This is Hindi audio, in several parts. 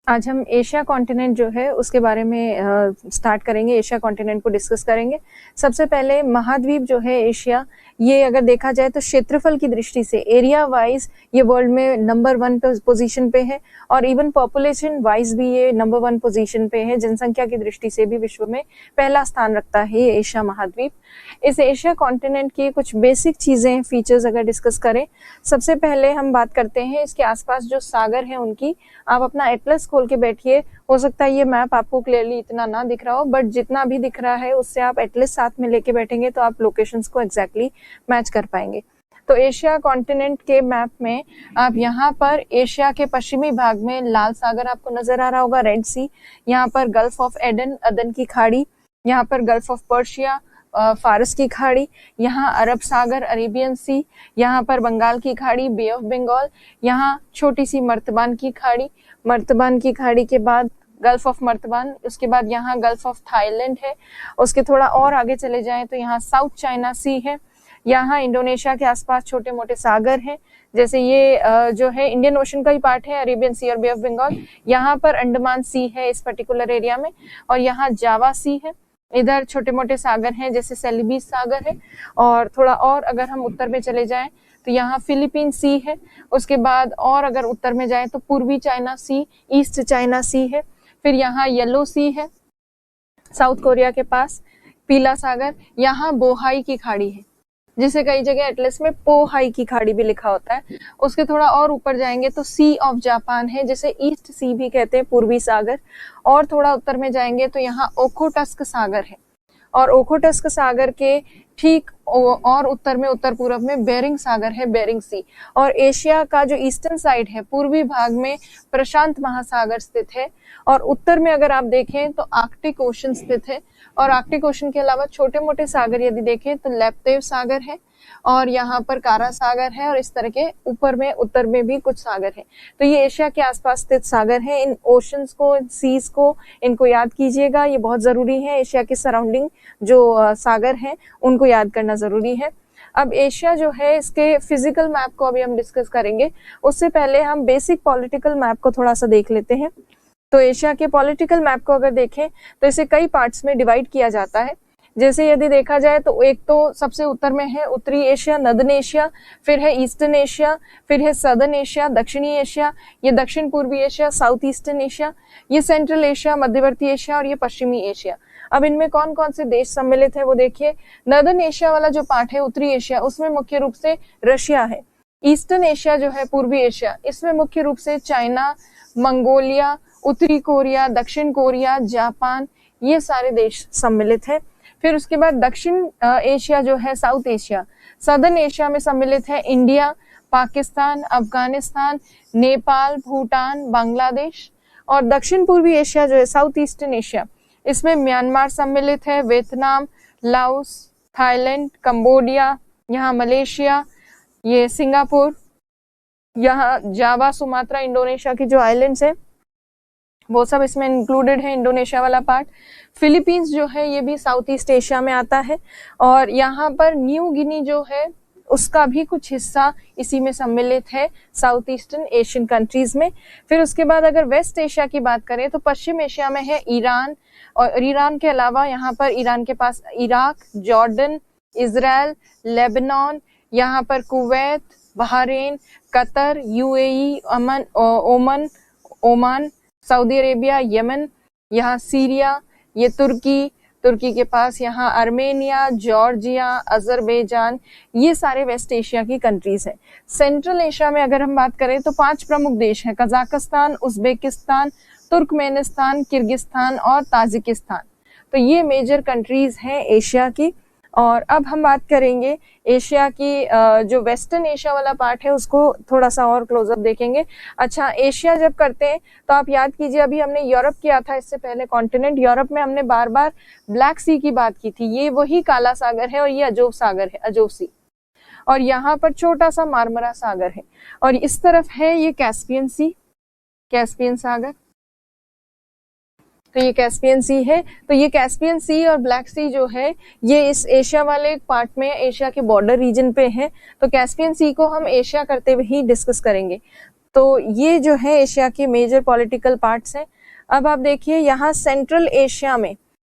आज हम एशिया कॉन्टिनेंट जो है उसके बारे में स्टार्ट करेंगे, एशिया कॉन्टिनेंट को डिस्कस करेंगे। सबसे पहले महाद्वीप जो है एशिया, ये अगर देखा जाए तो क्षेत्रफल की दृष्टि से एरिया वाइज ये वर्ल्ड में नंबर 1 पोजीशन पे है और इवन पॉपुलेशन वाइज भी ये नंबर 1 पोजीशन पे है। जनसंख्या की दृष्टि से भी विश्व में पहला स्थान रखता है ये एशिया महाद्वीप। इस एशिया कॉन्टिनेंट की कुछ बेसिक चीजें, फीचर्स अगर डिस्कस करें, सबसे पहले हम बात करते हैं इसके आसपास जो सागर हैं उनकी। आप अपना एटलस खोल के बैठिए, हो सकता है ये मैप आपको क्लियरली इतना ना दिख रहा हो, बट जितना भी दिख रहा है उससे आप एटलस साथ में लेके बैठेंगे तो आप लोकेशंस को एग्जैक्टली मैच कर पाएंगे। तो एशिया कॉन्टिनेंट के मैप में आप यहाँ पर एशिया के पश्चिमी भाग में लाल सागर आपको नजर आ रहा होगा, रेड सी, यहाँ पर गल्फ ऑफ एडन, अदन की खाड़ी, यहाँ पर गल्फ ऑफ पर्शिया, फारस की खाड़ी, यहाँ अरब सागर, अरेबियन सी, यहाँ पर बंगाल की खाड़ी, बे ऑफ बंगाल, यहाँ छोटी सी मर्तबान की खाड़ी, मर्तबान की खाड़ी के बाद गल्फ ऑफ मर्तबान, उसके बाद यहाँ गल्फ ऑफ थाईलैंड है। उसके थोड़ा और आगे चले जाएं तो यहाँ साउथ चाइना सी है। यहाँ इंडोनेशिया के आसपास छोटे मोटे सागर हैं, जैसे ये जो है इंडियन ओशन का ही पार्ट है, अरेबियन सी और बे ऑफ बंगाल। यहाँ पर अंडमान सी है इस पर्टिकुलर एरिया में, और यहाँ जावा सी है। इधर छोटे मोटे सागर हैं जैसे सेलिबीस सागर है। और थोड़ा और अगर हम उत्तर में चले जाएं तो यहाँ फिलीपीन सी है। उसके बाद और अगर उत्तर में जाएं तो पूर्वी चाइना सी, ईस्ट चाइना सी है। फिर यहाँ येलो सी है साउथ कोरिया के पास, पीला सागर, यहाँ बोहाई की खाड़ी है जिसे कई जगह एटलस में पोहाई की खाड़ी भी लिखा होता है। उसके थोड़ा और ऊपर जाएंगे तो सी ऑफ जापान है जिसे ईस्ट सी भी कहते हैं, पूर्वी सागर। और थोड़ा उत्तर में जाएंगे तो यहाँ ओखोटस्क सागर है, और ओखोटस्क सागर के ठीक और उत्तर में, उत्तर पूर्व में बेरिंग सागर है, बेरिंग सी। और एशिया का जो ईस्टर्न साइड है, पूर्वी भाग में प्रशांत महासागर स्थित है, और उत्तर में अगर आप देखें तो आर्कटिक ओशन स्थित है। और आर्कटिक ओशन के अलावा छोटे मोटे सागर यदि देखें तो लैप्तेव सागर है, और यहाँ पर कारा सागर है, और इस तरह के ऊपर में उत्तर में भी कुछ सागर है। तो ये एशिया के आसपास स्थित सागर है। इन ओशंस को, इन सीज को, इनको याद कीजिएगा, ये बहुत जरूरी है। एशिया के सराउंडिंग जो सागर हैं उनको याद करना जरूरी है। अब एशिया जो है, इसके फिजिकल मैप को अभी हम डिस्कस करेंगे, उससे पहले हम बेसिक पॉलिटिकल मैप को थोड़ा सा देख लेते हैं। तो एशिया के पॉलिटिकल मैप को अगर देखें तो इसे कई पार्ट्स में डिवाइड किया जाता है। जैसे यदि देखा जाए तो एक तो सबसे उत्तर में है उत्तरी एशिया, नॉर्दर्न एशिया, फिर है ईस्टर्न एशिया, फिर है सदर्न एशिया, दक्षिणी एशिया, ये दक्षिण पूर्वी एशिया, साउथ ईस्टर्न एशिया, ये सेंट्रल एशिया, मध्यवर्ती एशिया, और ये पश्चिमी एशिया। अब इनमें कौन कौन से देश सम्मिलित है वो देखिए। नॉर्दर्न एशिया वाला जो पार्ट है, उत्तरी एशिया, उसमें मुख्य रूप से रशिया है। ईस्टर्न एशिया जो है, पूर्वी एशिया, इसमें मुख्य रूप से चाइना, मंगोलिया, उत्तरी कोरिया, दक्षिण कोरिया, जापान, ये सारे देश सम्मिलित है। फिर उसके बाद दक्षिण एशिया जो है, साउथ एशिया, सदर्न एशिया में सम्मिलित है इंडिया, पाकिस्तान, अफगानिस्तान, नेपाल, भूटान, बांग्लादेश। और दक्षिण पूर्वी एशिया जो है, साउथ ईस्टर्न एशिया, इसमें म्यांमार सम्मिलित है, वियतनाम, लाओस, थाईलैंड, कंबोडिया, यहाँ मलेशिया, ये सिंगापुर, यहाँ जावा, सुमात्रा, इंडोनेशिया की जो आइलैंड्स है वो सब इसमें इंक्लूडेड है, इंडोनेशिया वाला पार्ट। फिलीपींस जो है ये भी साउथ ईस्ट एशिया में आता है, और यहाँ पर न्यू गिनी जो है उसका भी कुछ हिस्सा इसी में सम्मिलित है, साउथ ईस्टर्न एशियन कंट्रीज में। फिर उसके बाद अगर वेस्ट एशिया की बात करें तो पश्चिम एशिया में है ईरान, और ईरान के अलावा यहाँ पर ईरान के पास इराक, जॉर्डन, इजराइल, लेबनान, यहाँ पर Kuwait, Bahrain, Qatar, UAE, Oman, Saudi Arabia, Yemen, यहाँ सीरिया, ये तुर्की के पास यहाँ आर्मेनिया, जॉर्जिया, अजरबैजान, ये सारे वेस्ट एशिया की कंट्रीज हैं। सेंट्रल एशिया में अगर हम बात करें तो 5 प्रमुख देश हैं, कजाकिस्तान, उज्बेकिस्तान, तुर्कमेनिस्तान, किर्गिस्तान और ताजिकिस्तान। तो ये मेजर कंट्रीज हैं एशिया की। और अब हम बात करेंगे एशिया की, जो वेस्टर्न एशिया वाला पार्ट है उसको थोड़ा सा और क्लोजअप देखेंगे। अच्छा, एशिया जब करते हैं तो आप याद कीजिए, अभी हमने यूरोप किया था इससे पहले कॉन्टिनेंट। यूरोप में हमने बार बार ब्लैक सी की बात की थी, ये वही काला सागर है, और ये अजोव सागर है, अजोव सी, और यहाँ पर छोटा सा मार्मरा सागर है, और इस तरफ है ये कैस्पियन सी, कैस्पियन सागर। तो ये कैस्पियन सी है। तो ये कैस्पियन सी और ब्लैक सी जो है ये इस एशिया वाले पार्ट में, एशिया के बॉर्डर रीजन पे है। तो कैस्पियन सी को हम एशिया करते हुए ही डिस्कस करेंगे। तो ये जो है एशिया के मेजर पॉलिटिकल पार्ट्स हैं। अब आप देखिए यहाँ सेंट्रल एशिया में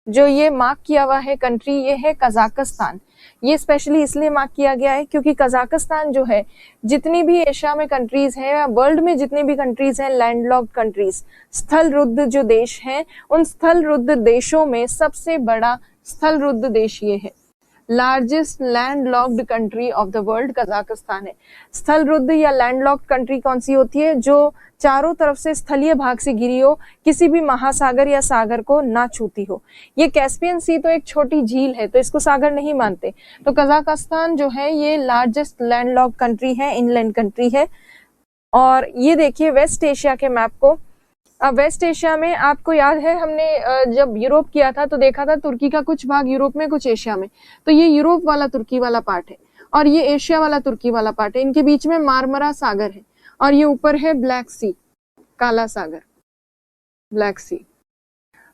जो ये मार्क किया हुआ है कंट्री, ये है कजाकिस्तान। ये स्पेशली इसलिए मार्क किया गया है क्योंकि कजाकिस्तान जो है, जितनी भी एशिया में कंट्रीज हैं या वर्ल्ड में जितनी भी कंट्रीज हैं लैंडलॉक्ड कंट्रीज, स्थलरुद्ध जो देश हैं, उन स्थलरुद्ध देशों में सबसे बड़ा स्थलरुद्ध देश ये है। Largest landlocked country of the world Kazakhstan है। स्थलरुद्ध या लैंडलॉक्ड कंट्री कौन सी होती है? जो चारों तरफ से स्थलीय भाग से घिरी हो, किसी भी महासागर या सागर को ना छूती हो। ये कैस्पियन सी तो एक छोटी झील है, तो इसको सागर नहीं मानते। तो कजाकिस्तान जो है ये लार्जेस्ट लैंडलॉक्ड कंट्री है, इनलैंड कंट्री है। और ये देखिए वेस्ट एशिया के मैप को। अब वेस्ट एशिया में आपको याद है हमने जब यूरोप किया था तो देखा था तुर्की का कुछ भाग यूरोप में, कुछ एशिया में। तो ये यूरोप वाला तुर्की वाला पार्ट है और ये एशिया वाला तुर्की वाला पार्ट है। इनके बीच में मारमरा सागर है और ये ऊपर है ब्लैक सी, काला सागर, ब्लैक सी।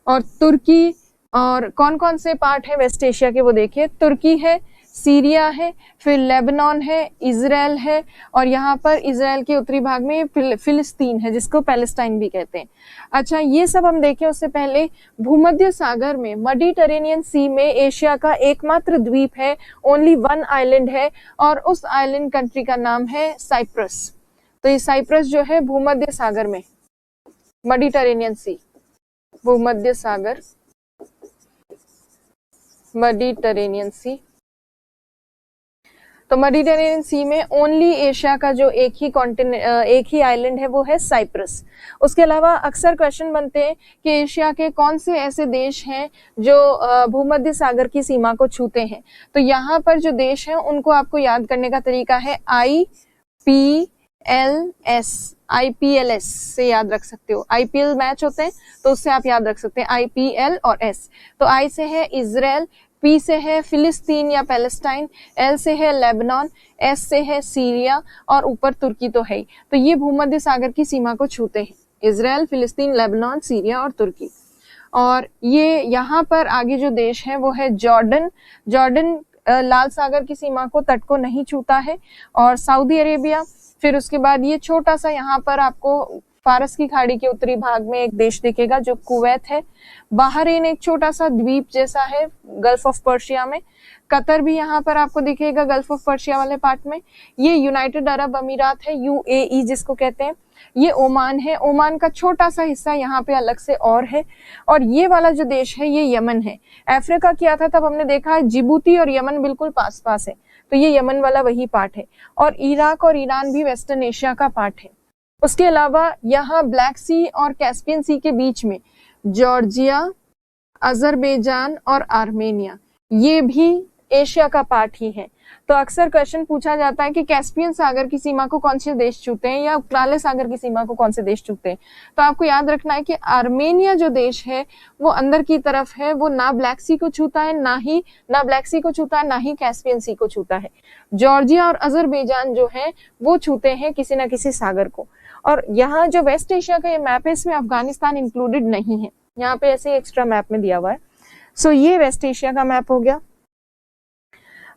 और तुर्की और कौन कौन से पार्ट है वेस्ट एशिया के वो देखिए। तुर्की है, सीरिया है, फिर लेबनान है, इजराइल है, और यहाँ पर इजराइल के उत्तरी भाग में फिलिस्तीन है जिसको पैलेस्टाइन भी कहते हैं। अच्छा, ये सब हम देखें उससे पहले भूमध्य सागर में, मेडिटेरेनियन सी में एशिया का एकमात्र द्वीप है, ओनली वन आइलैंड है, और उस आइलैंड कंट्री का नाम है साइप्रस। तो ये साइप्रस जो है भूमध्य सागर में, मेडिटेरेनियन सी, भूमध्य सागर, मेडिटेरेनियन सी। तो मेडिटेरेनियन सी में ओनली एशिया का जो एक ही आइलैंड है वो है साइप्रस। उसके अलावा अक्सर क्वेश्चन बनते हैं कि एशिया के कौन से ऐसे देश हैं जो भूमध्य सागर की सीमा को छूते हैं। तो यहाँ पर जो देश हैं उनको आपको याद करने का तरीका है IPLS से याद रख सकते हो। IPL मैच होते हैं तो उससे आप याद रख सकते हैं IPL और S। तो I से है इजराइल, P से है फिलिस्तीन या पैलेस्टाइन, L से है लेबनान, S से है सीरिया, और ऊपर तुर्की तो है ही। तो ये भूमध्य सागर की सीमा को छूते हैं, इजराइल, फिलिस्तीन, लेबनान, सीरिया और तुर्की। और ये यहाँ पर आगे जो देश है वो है जॉर्डन। जॉर्डन लाल सागर की सीमा को, तट को नहीं छूता है, और सऊदी अरेबिया। फिर उसके बाद ये छोटा सा यहाँ पर आपको फारस की खाड़ी के उत्तरी भाग में एक देश दिखेगा जो कुवैत है। बहरीन एक छोटा सा द्वीप जैसा है गल्फ ऑफ पर्शिया में। कतर भी यहाँ पर आपको दिखेगा गल्फ ऑफ पर्शिया वाले पार्ट में। ये यूनाइटेड अरब अमीरात है, UAE जिसको कहते हैं। ये ओमान है, ओमान का छोटा सा हिस्सा यहाँ पे अलग से और है। और ये वाला जो देश है ये यमन है। अफ्रीका किया था तब हमने देखा है जिबूती और यमन बिल्कुल पास पास है, तो ये यमन वाला वही पार्ट है। और इराक और ईरान भी वेस्टर्न एशिया का पार्ट है। उसके अलावा यहाँ ब्लैक सी और कैस्पियन सी के बीच में जॉर्जिया, अजरबैजान और आर्मेनिया, ये भी एशिया का पार्ट ही है। तो अक्सर क्वेश्चन पूछा जाता है कि कैस्पियन सागर की सीमा को कौन से देश छूते हैं या काले सागर की सीमा को कौन से देश छूते हैं। तो आपको याद रखना है कि आर्मेनिया जो देश है वो अंदर की तरफ है, वो ना ब्लैक सी को छूता है, ना ब्लैक सी को छूता है, ना ही कैस्पियन सी को छूता है। जॉर्जिया और अजरबैजान जो है वो छूते हैं किसी ना किसी सागर को। और यहाँ जो वेस्ट एशिया का ये मैप है इसमें अफगानिस्तान इंक्लूडेड नहीं है, यहाँ पे ऐसे एक्स्ट्रा मैप में दिया हुआ है। सो ये वेस्ट एशिया का मैप हो गया।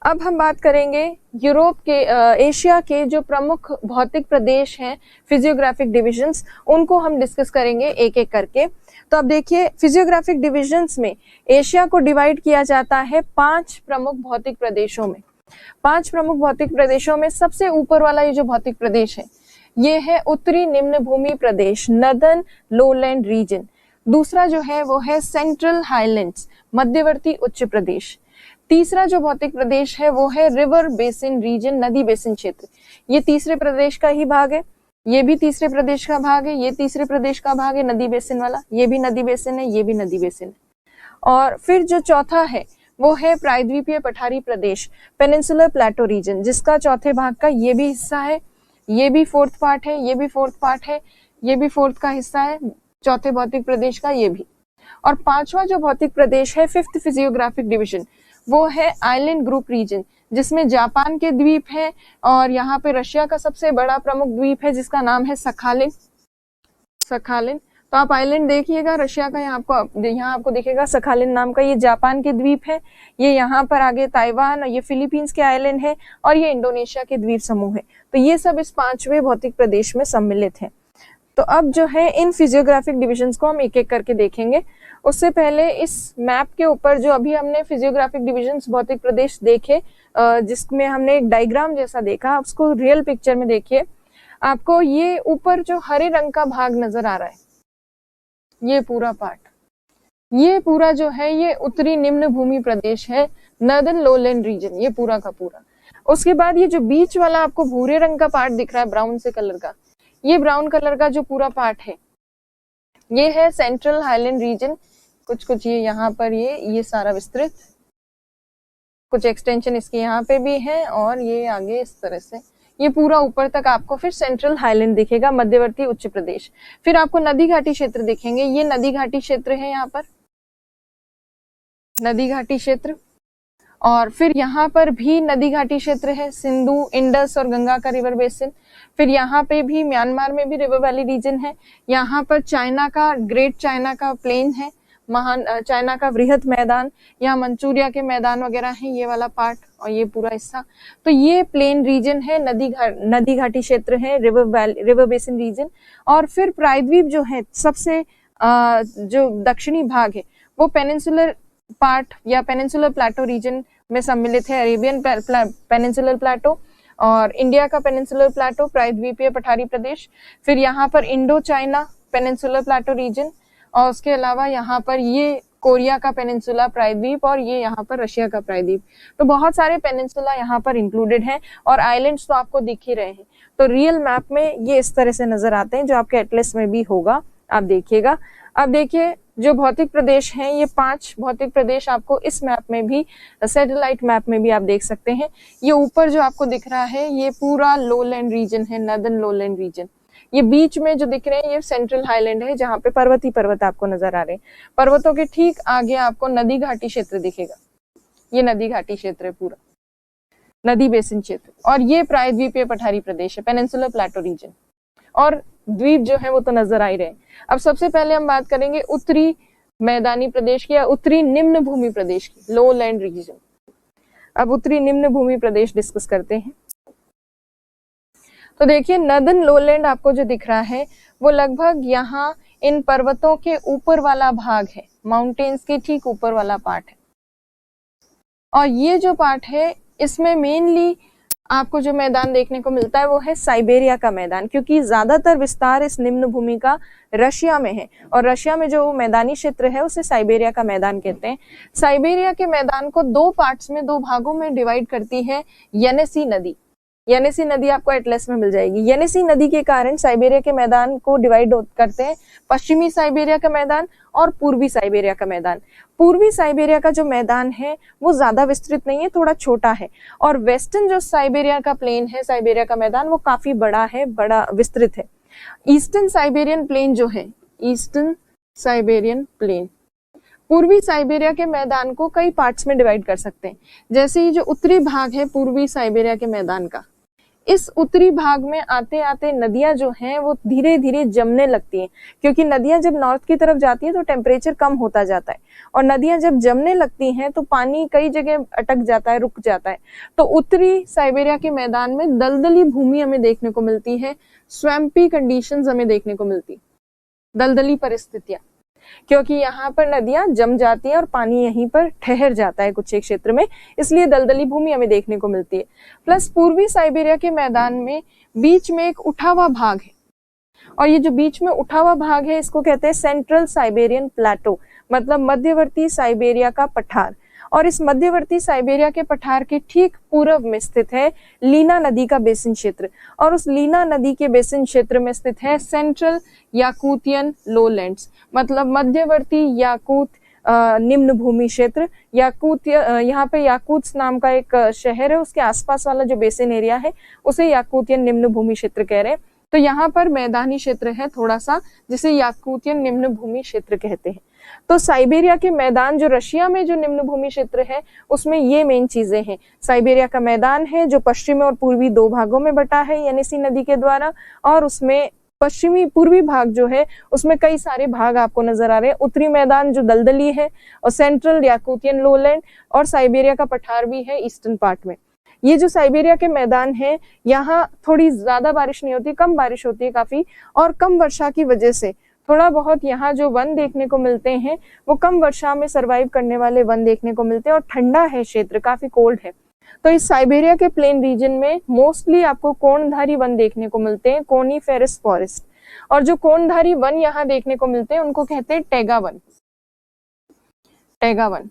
अब हम बात करेंगे यूरोप के एशिया के जो प्रमुख भौतिक प्रदेश हैं, फिजियोग्राफिक डिविजन्स, उनको हम डिस्कस करेंगे एक एक करके। तो अब देखिए फिजियोग्राफिक डिविजन्स में एशिया को डिवाइड किया जाता है 5 प्रमुख भौतिक प्रदेशों में। 5 प्रमुख भौतिक प्रदेशों में सबसे ऊपर वाला ये जो भौतिक प्रदेश है ये है उत्तरी निम्न भूमि प्रदेश, नदर्न लोलैंड रीजन। दूसरा जो है वो है सेंट्रल हाईलैंड्स, मध्यवर्ती उच्च प्रदेश। तीसरा जो भौतिक प्रदेश है वो है रिवर बेसिन रीजन, नदी बेसिन क्षेत्र। ये तीसरे प्रदेश का ही भाग है, ये भी तीसरे प्रदेश का भाग है, ये तीसरे प्रदेश का भाग है नदी बेसिन वाला, ये भी नदी बेसिन है, ये भी नदी बेसिन है। और फिर जो चौथा है वो है प्रायद्वीपीय पठारी प्रदेश, पेनिनसुलर प्लेटो रीजन, जिसका चौथे भाग का ये भी हिस्सा है, ये भी 4th पार्ट है, ये भी 4th पार्ट है, ये भी 4th का हिस्सा है चौथे भौतिक प्रदेश का, ये भी। और 5वां जो भौतिक प्रदेश है 5th फिजियोग्राफिक डिवीजन, वो है आइलैंड ग्रुप रीजन, जिसमें जापान के द्वीप है और यहाँ पे रशिया का सबसे बड़ा प्रमुख द्वीप है जिसका नाम है सखालिन। तो आप आइलैंड देखिएगा रशिया का, यहाँ आपको दिखेगा सखालिन नाम का, ये जापान के द्वीप है, ये यहाँ पर आगे ताइवान, ये फिलीपींस के आइलैंड है, और ये इंडोनेशिया के द्वीप समूह है। तो ये सब इस 5वें भौतिक प्रदेश में सम्मिलित है। तो अब जो है इन फिजियोग्राफिक डिविजन्स को हम एक एक करके देखेंगे। उससे पहले इस मैप के ऊपर जो अभी हमने फिजियोग्राफिक डिविजन्स भौतिक प्रदेश देखे, जिसमें हमने एक डायग्राम जैसा देखा, उसको रियल पिक्चर में देखिए। आपको ये ऊपर जो हरे रंग का भाग नजर आ रहा है, ये पूरा पार्ट, ये पूरा जो है ये उत्तरी निम्न भूमि प्रदेश है, नॉर्दर्न लोलैंड रीजन, ये पूरा का पूरा। उसके बाद ये जो बीच वाला आपको भूरे रंग का पार्ट दिख रहा है ब्राउन से कलर का, ये ब्राउन कलर का जो पूरा पार्ट है, ये है सेंट्रल हाईलैंड रीजन। कुछ ये यहाँ पर ये सारा विस्तृत, कुछ एक्सटेंशन इसके यहाँ पे भी है, और ये आगे इस तरह से ये पूरा ऊपर तक आपको फिर सेंट्रल हाईलैंड दिखेगा, मध्यवर्ती उच्च प्रदेश। फिर आपको नदी घाटी क्षेत्र दिखेंगे, ये नदी घाटी क्षेत्र है, यहाँ पर नदी घाटी क्षेत्र, और फिर यहाँ पर भी नदी घाटी क्षेत्र है, सिंधु, इंडस और गंगा का रिवर बेसिन। फिर यहाँ पे भी म्यांमार में भी रिवर वैली रीजन है, यहाँ पर चाइना का, ग्रेट चाइना का प्लेन है, महान चाइना का वृहत मैदान, यहाँ मंचूरिया के मैदान वगैरह हैं, ये वाला पार्ट और ये पूरा हिस्सा। तो ये प्लेन रीजन है, नदी घाटी क्षेत्र है, रिवर बेसिन रीजन। और फिर प्रायद्वीप जो है सबसे जो दक्षिणी भाग है वो पेनिनसुलर पार्ट या पेनिनसुलर प्लेटो रीजन में सम्मिलित है, अरेबियन पेनिनसुलर प्लेटो और इंडिया का पेनिनसुलर प्लेटो, प्रायद्वीपीय पठारी प्रदेश। फिर यहाँ पर Indo China peninsular plateau region, और उसके अलावा यहाँ पर ये कोरिया का पेनिनसुला प्रायद्वीप, और ये यहाँ पर रशिया का प्रायद्वीप। तो बहुत सारे पेनिनसुला यहाँ पर इंक्लूडेड हैं, और आइलैंड्स तो आपको दिख ही रहे हैं। तो रियल मैप में ये इस तरह से नजर आते हैं, जो आपके एटलस में भी होगा, आप देखिएगा। अब देखिए जो भौतिक प्रदेश हैं, ये 5 भौतिक प्रदेश आपको इस मैप में भी, सैटेलाइट मैप में भी आप देख सकते हैं। ये ऊपर जो आपको दिख रहा है ये पूरा लोलैंड रीजन है, नॉर्दर्न लोलैंड रीजन। ये बीच में जो दिख रहे हैं ये सेंट्रल हाईलैंड है, जहाँ पे पर्वत ही पर्वत आपको नजर आ रहे हैं। पर्वतों के ठीक आगे आपको नदी घाटी क्षेत्र दिखेगा, ये नदी घाटी क्षेत्र है पूरा, नदी बेसिन क्षेत्र। और ये प्रायद्वीपीय पठारी प्रदेश है, पेनिनसुलर प्लेटो रीजन, और द्वीप जो है वो तो नजर आ ही रहे हैं। अब सबसे पहले हम बात करेंगे उत्तरी मैदानी प्रदेश की या उत्तरी निम्न भूमि प्रदेश की, लो लैंड रीजन। अब उत्तरी निम्न भूमि प्रदेश डिस्कस करते हैं। तो देखिए नॉर्दर्न लोलैंड आपको जो दिख रहा है वो लगभग यहाँ इन पर्वतों के ऊपर वाला भाग है, माउंटेन्स के ठीक ऊपर वाला पार्ट है। और ये जो पार्ट है इसमें मेनली आपको जो मैदान देखने को मिलता है वो है साइबेरिया का मैदान, क्योंकि ज्यादातर विस्तार इस निम्न भूमि का रशिया में है, और रशिया में जो मैदानी क्षेत्र है उसे साइबेरिया का मैदान कहते हैं। साइबेरिया के मैदान को 2 पार्ट्स में, 2 भागों में डिवाइड करती है येनिसी नदी। येनिसी नदी आपको एटलस में मिल जाएगी। येनिसी नदी के कारण साइबेरिया के मैदान को डिवाइड करते हैं, पश्चिमी साइबेरिया का मैदान और पूर्वी साइबेरिया का मैदान। पूर्वी साइबेरिया का जो मैदान है वो ज्यादा विस्तृत नहीं है, थोड़ा छोटा है, और वेस्टर्न जो साइबेरिया का प्लेन है, साइबेरिया का मैदान, वो काफी बड़ा है, बड़ा विस्तृत है। ईस्टर्न साइबेरियन प्लेन जो है, ईस्टर्न साइबेरियन प्लेन, पूर्वी साइबेरिया के मैदान को कई पार्ट्स में डिवाइड कर सकते हैं। जैसे ये जो उत्तरी भाग है पूर्वी साइबेरिया के मैदान का, इस उत्तरी भाग में आते आते नदियां जो हैं वो धीरे धीरे जमने लगती हैं, क्योंकि नदियां जब नॉर्थ की तरफ जाती हैं तो टेम्परेचर कम होता जाता है, और नदियां जब जमने लगती हैं तो पानी कई जगह अटक जाता है, रुक जाता है। तो उत्तरी साइबेरिया के मैदान में दलदली भूमि हमें देखने को मिलती है, स्वैम्पी कंडीशंस हमें देखने को मिलती, दलदली परिस्थितियां, क्योंकि यहाँ पर नदियां जम जाती हैं और पानी यहीं पर ठहर जाता है कुछ एक क्षेत्र में, इसलिए दलदली भूमि हमें देखने को मिलती है। प्लस पूर्वी साइबेरिया के मैदान में बीच में एक उठा हुआ भाग है, और ये जो बीच में उठा हुआ भाग है इसको कहते हैं सेंट्रल साइबेरियन प्लेटो, मतलब मध्यवर्ती साइबेरिया का पठार। और इस मध्यवर्ती साइबेरिया के पठार के ठीक पूर्व में स्थित है लीना नदी का बेसिन क्षेत्र, और उस लीना नदी के बेसिन क्षेत्र में स्थित है सेंट्रल याकूतियन लोलैंड्स, मतलब मध्यवर्ती याकूत निम्न भूमि क्षेत्र। याकूत, यहाँ पे याकूत्स नाम का एक शहर है, उसके आसपास वाला जो बेसिन एरिया है उसे याकूतियन निम्न भूमि क्षेत्र कह रहे हैं। तो यहाँ पर मैदानी क्षेत्र है थोड़ा सा, जिसे याकूतियन निम्न भूमि क्षेत्र कहते हैं। तो साइबेरिया के मैदान जो रशिया में जो निम्न भूमि क्षेत्र है उसमें ये मेन चीजें हैं। साइबेरिया का मैदान है जो पश्चिमी और पूर्वी 2 भागों में बटा है येनिसी नदी के द्वारा, और उसमें पश्चिमी पूर्वी भाग जो है उसमें कई सारे भाग आपको नजर आ रहे हैं। उत्तरी मैदान जो दलदली है, और सेंट्रल याकूतियन लोलैंड, और साइबेरिया का पठार भी है ईस्टर्न पार्ट में। ये जो साइबेरिया के मैदान है, यहाँ थोड़ी ज्यादा बारिश नहीं होती, कम बारिश होती है काफी, और कम वर्षा की वजह से थोड़ा बहुत यहाँ जो वन देखने को मिलते हैं वो कम वर्षा में सरवाइव करने वाले वन देखने को मिलते हैं, और ठंडा है क्षेत्र, काफी कोल्ड है। तो इस साइबेरिया के प्लेन रीजन में मोस्टली आपको कोणधारी वन देखने को मिलते हैं, कोनीफेरस फॉरेस्ट। और जो कोणधारी वन यहाँ देखने को मिलते हैं उनको कहते हैं टैगा वन। टैगा वन,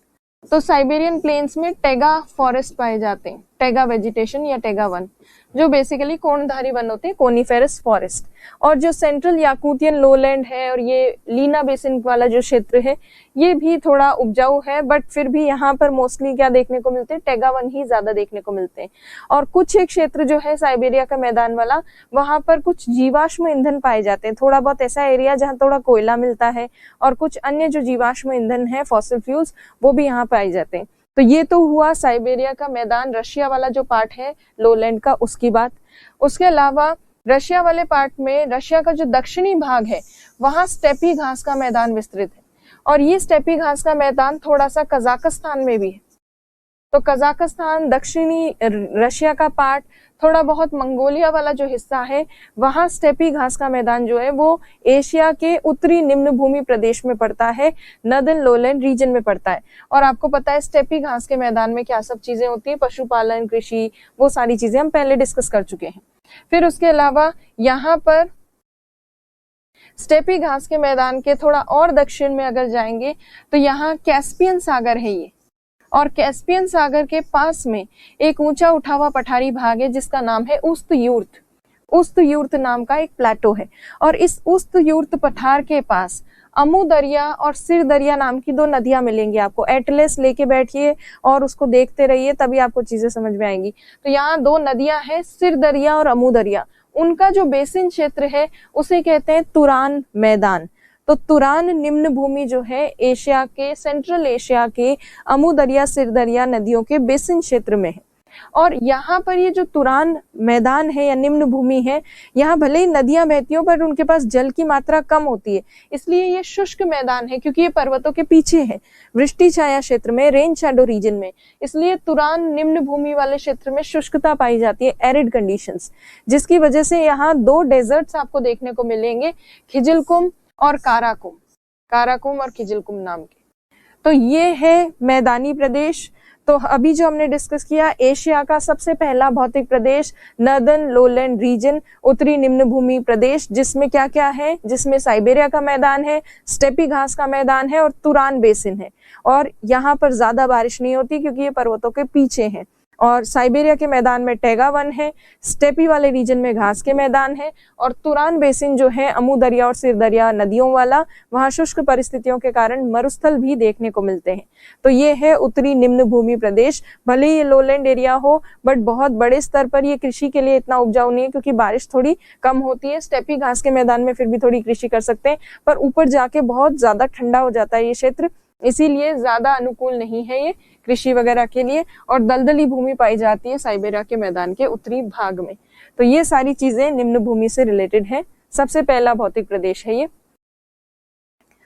तो साइबेरियन प्लेन्स में टैगा फॉरेस्ट पाए जाते हैं, टैगा वेजिटेशन या टैगा वन, जो बेसिकली कोणधारी वन होते हैं, कोनीफेरस फॉरेस्ट। और जो सेंट्रल याकूतियन लोलैंड है और ये लीना बेसिन वाला जो क्षेत्र है, ये भी थोड़ा उपजाऊ है, बट फिर भी यहाँ पर मोस्टली क्या देखने को मिलते हैं, टैगा वन ही ज्यादा देखने को मिलते हैं। और कुछ एक क्षेत्र जो है साइबेरिया का मैदान वाला, वहां पर कुछ जीवाश्म ईंधन पाए जाते हैं, थोड़ा बहुत ऐसा एरिया जहाँ थोड़ा कोयला मिलता है, और कुछ अन्य जो जीवाश्म ईंधन है, फॉसिल फ्यूल्स, वो भी यहाँ पाए जाते हैं। तो ये तो हुआ साइबेरिया का मैदान, रशिया वाला जो पार्ट है लोलैंड का, उसकी बात। उसके अलावा रशिया वाले पार्ट में, रशिया का जो दक्षिणी भाग है, वहां स्टेपी घास का मैदान विस्तृत है, और ये स्टेपी घास का मैदान थोड़ा सा कजाकिस्तान में भी है। तो कजाकिस्तान, दक्षिणी रशिया का पार्ट, थोड़ा बहुत मंगोलिया वाला जो हिस्सा है, वहां स्टेपी घास का मैदान जो है वो एशिया के उत्तरी निम्न भूमि प्रदेश में पड़ता है, नदर्न लोलैंड रीजन में पड़ता है। और आपको पता है स्टेपी घास के मैदान में क्या सब चीजें होती है, पशुपालन, कृषि, वो सारी चीजें हम पहले डिस्कस कर चुके हैं। फिर उसके अलावा यहाँ पर स्टेपी घास के मैदान के थोड़ा और दक्षिण में अगर जाएंगे तो यहाँ कैस्पियन सागर है ये, और कैस्पियन सागर के पास में एक ऊंचा उठा हुआ पठारी भाग है जिसका नाम है उस्त-यूर्त। उस्त-यूर्त नाम का एक प्लेटो है, और इस उस्त-यूर्त पठार के पास अमू दरिया और सिर दरिया नाम की दो नदियां मिलेंगी आपको। एटलस लेके बैठिए और उसको देखते रहिए, तभी आपको चीजें समझ में आएंगी। तो यहाँ दो नदियां हैं, सिर दरिया और अमू दरिया। उनका जो बेसिन क्षेत्र है उसे कहते हैं तुरान मैदान। तो तुरान निम्न भूमि जो है एशिया के, सेंट्रल एशिया के अमू दरिया, सिर दरिया नदियों के बेसिन क्षेत्र में है। और यहाँ पर ये जो तुरान मैदान है या निम्न भूमि है, यहाँ भले ही नदियां बहती हो पर उनके पास जल की मात्रा कम होती है, इसलिए ये शुष्क मैदान है, क्योंकि ये पर्वतों के पीछे है, वृष्टि छाया क्षेत्र में, रेन शैडो रीजन में। इसलिए तुरान निम्न भूमि वाले क्षेत्र में शुष्कता पाई जाती है, एरिड कंडीशंस, जिसकी वजह से यहाँ दो डेजर्ट्स आपको देखने को मिलेंगे, खिजिलकुम और काराकुम, काराकुम और खिजिलकुम नाम के। तो ये है मैदानी प्रदेश। तो अभी जो हमने डिस्कस किया, एशिया का सबसे पहला भौतिक प्रदेश नदर्न लोलैंड रीजन, उत्तरी निम्न भूमि प्रदेश, जिसमें क्या क्या है, जिसमें साइबेरिया का मैदान है, स्टेपी घास का मैदान है, और तुरान बेसिन है। और यहाँ पर ज्यादा बारिश नहीं होती क्योंकि ये पर्वतों के पीछे है। और साइबेरिया के मैदान में टैगा वन है, स्टेपी वाले रीजन में घास के मैदान है, और तुरान बेसिन जो है अमू दरिया और सिर दरिया नदियों वाला, वहां शुष्क परिस्थितियों के कारण मरुस्थल भी देखने को मिलते हैं। तो ये है उत्तरी निम्न भूमि प्रदेश। भले ही ये लोलैंड एरिया हो, बट बहुत बड़े स्तर पर ये कृषि के लिए इतना उपजाऊ नहीं है, क्योंकि बारिश थोड़ी कम होती है। स्टेपी घास के मैदान में फिर भी थोड़ी कृषि कर सकते हैं, पर ऊपर जाके बहुत ज्यादा ठंडा हो जाता है ये क्षेत्र, इसीलिए ज्यादा अनुकूल नहीं है ये कृषि वगैरह के लिए। और दलदली भूमि पाई जाती है साइबेरिया के मैदान के उत्तरी भाग में। तो ये सारी चीजें निम्न भूमि से रिलेटेड है। सबसे पहला भौतिक प्रदेश है ये।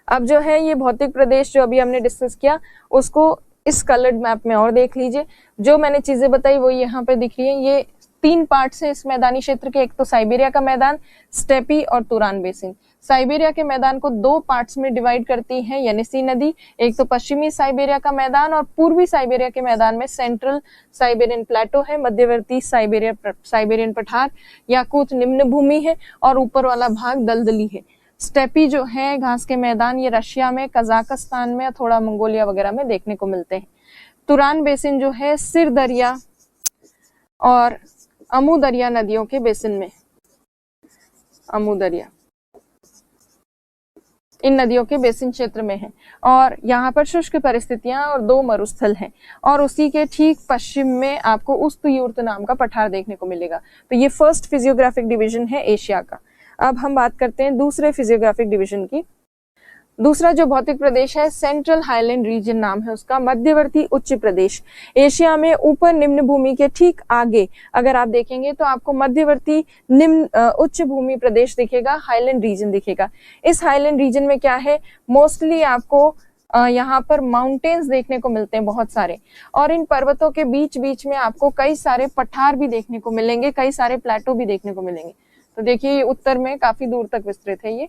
अब जो है ये भौतिक प्रदेश जो अभी हमने डिस्कस किया, उसको इस कलर्ड मैप में और देख लीजिए। जो मैंने चीजें बताई वो यहाँ पे दिख रही है। ये तीन पार्ट्स है इस मैदानी क्षेत्र के, एक तो साइबेरिया का मैदान, स्टेपी और तुरान बेसिन। साइबेरिया के मैदान को दो पार्ट्स में डिवाइड करती है येनिसी नदी, एक तो पश्चिमी साइबेरिया का मैदान, और पूर्वी साइबेरिया के मैदान में सेंट्रल साइबेरियन प्लेटो है, मध्यवर्ती साइबेरियन पठार, याकूत निम्न भूमि है, और ऊपर वाला भाग दलदली है। स्टेपी जो है घास के मैदान, ये रशिया में, कजाकिस्तान में, थोड़ा मंगोलिया वगैरह में देखने को मिलते हैं। तुरान बेसिन जो है सिर दरिया और अमू दरिया नदियों के बेसिन में, अमू दरिया इन नदियों के बेसिन क्षेत्र में है, और यहाँ पर शुष्क परिस्थितियां और दो मरुस्थल हैं। और उसी के ठीक पश्चिम में आपको उस्त-यूर्त नाम का पठार देखने को मिलेगा। तो ये फर्स्ट फिजियोग्राफिक डिवीजन है एशिया का। अब हम बात करते हैं दूसरे फिजियोग्राफिक डिवीजन की। दूसरा जो भौतिक प्रदेश है सेंट्रल हाईलैंड रीजन नाम है उसका, मध्यवर्ती उच्च प्रदेश। एशिया में ऊपर निम्न भूमि के ठीक आगे अगर आप देखेंगे तो आपको मध्यवर्ती निम्न उच्च भूमि प्रदेश दिखेगा, हाईलैंड रीजन दिखेगा। इस हाईलैंड रीजन में क्या है, मोस्टली आपको यहाँ पर माउंटेन्स देखने को मिलते हैं बहुत सारे, और इन पर्वतों के बीच बीच में आपको कई सारे पठार भी देखने को मिलेंगे, कई सारे प्लेटो भी देखने को मिलेंगे। तो देखिए ये उत्तर में काफी दूर तक विस्तृत है ये,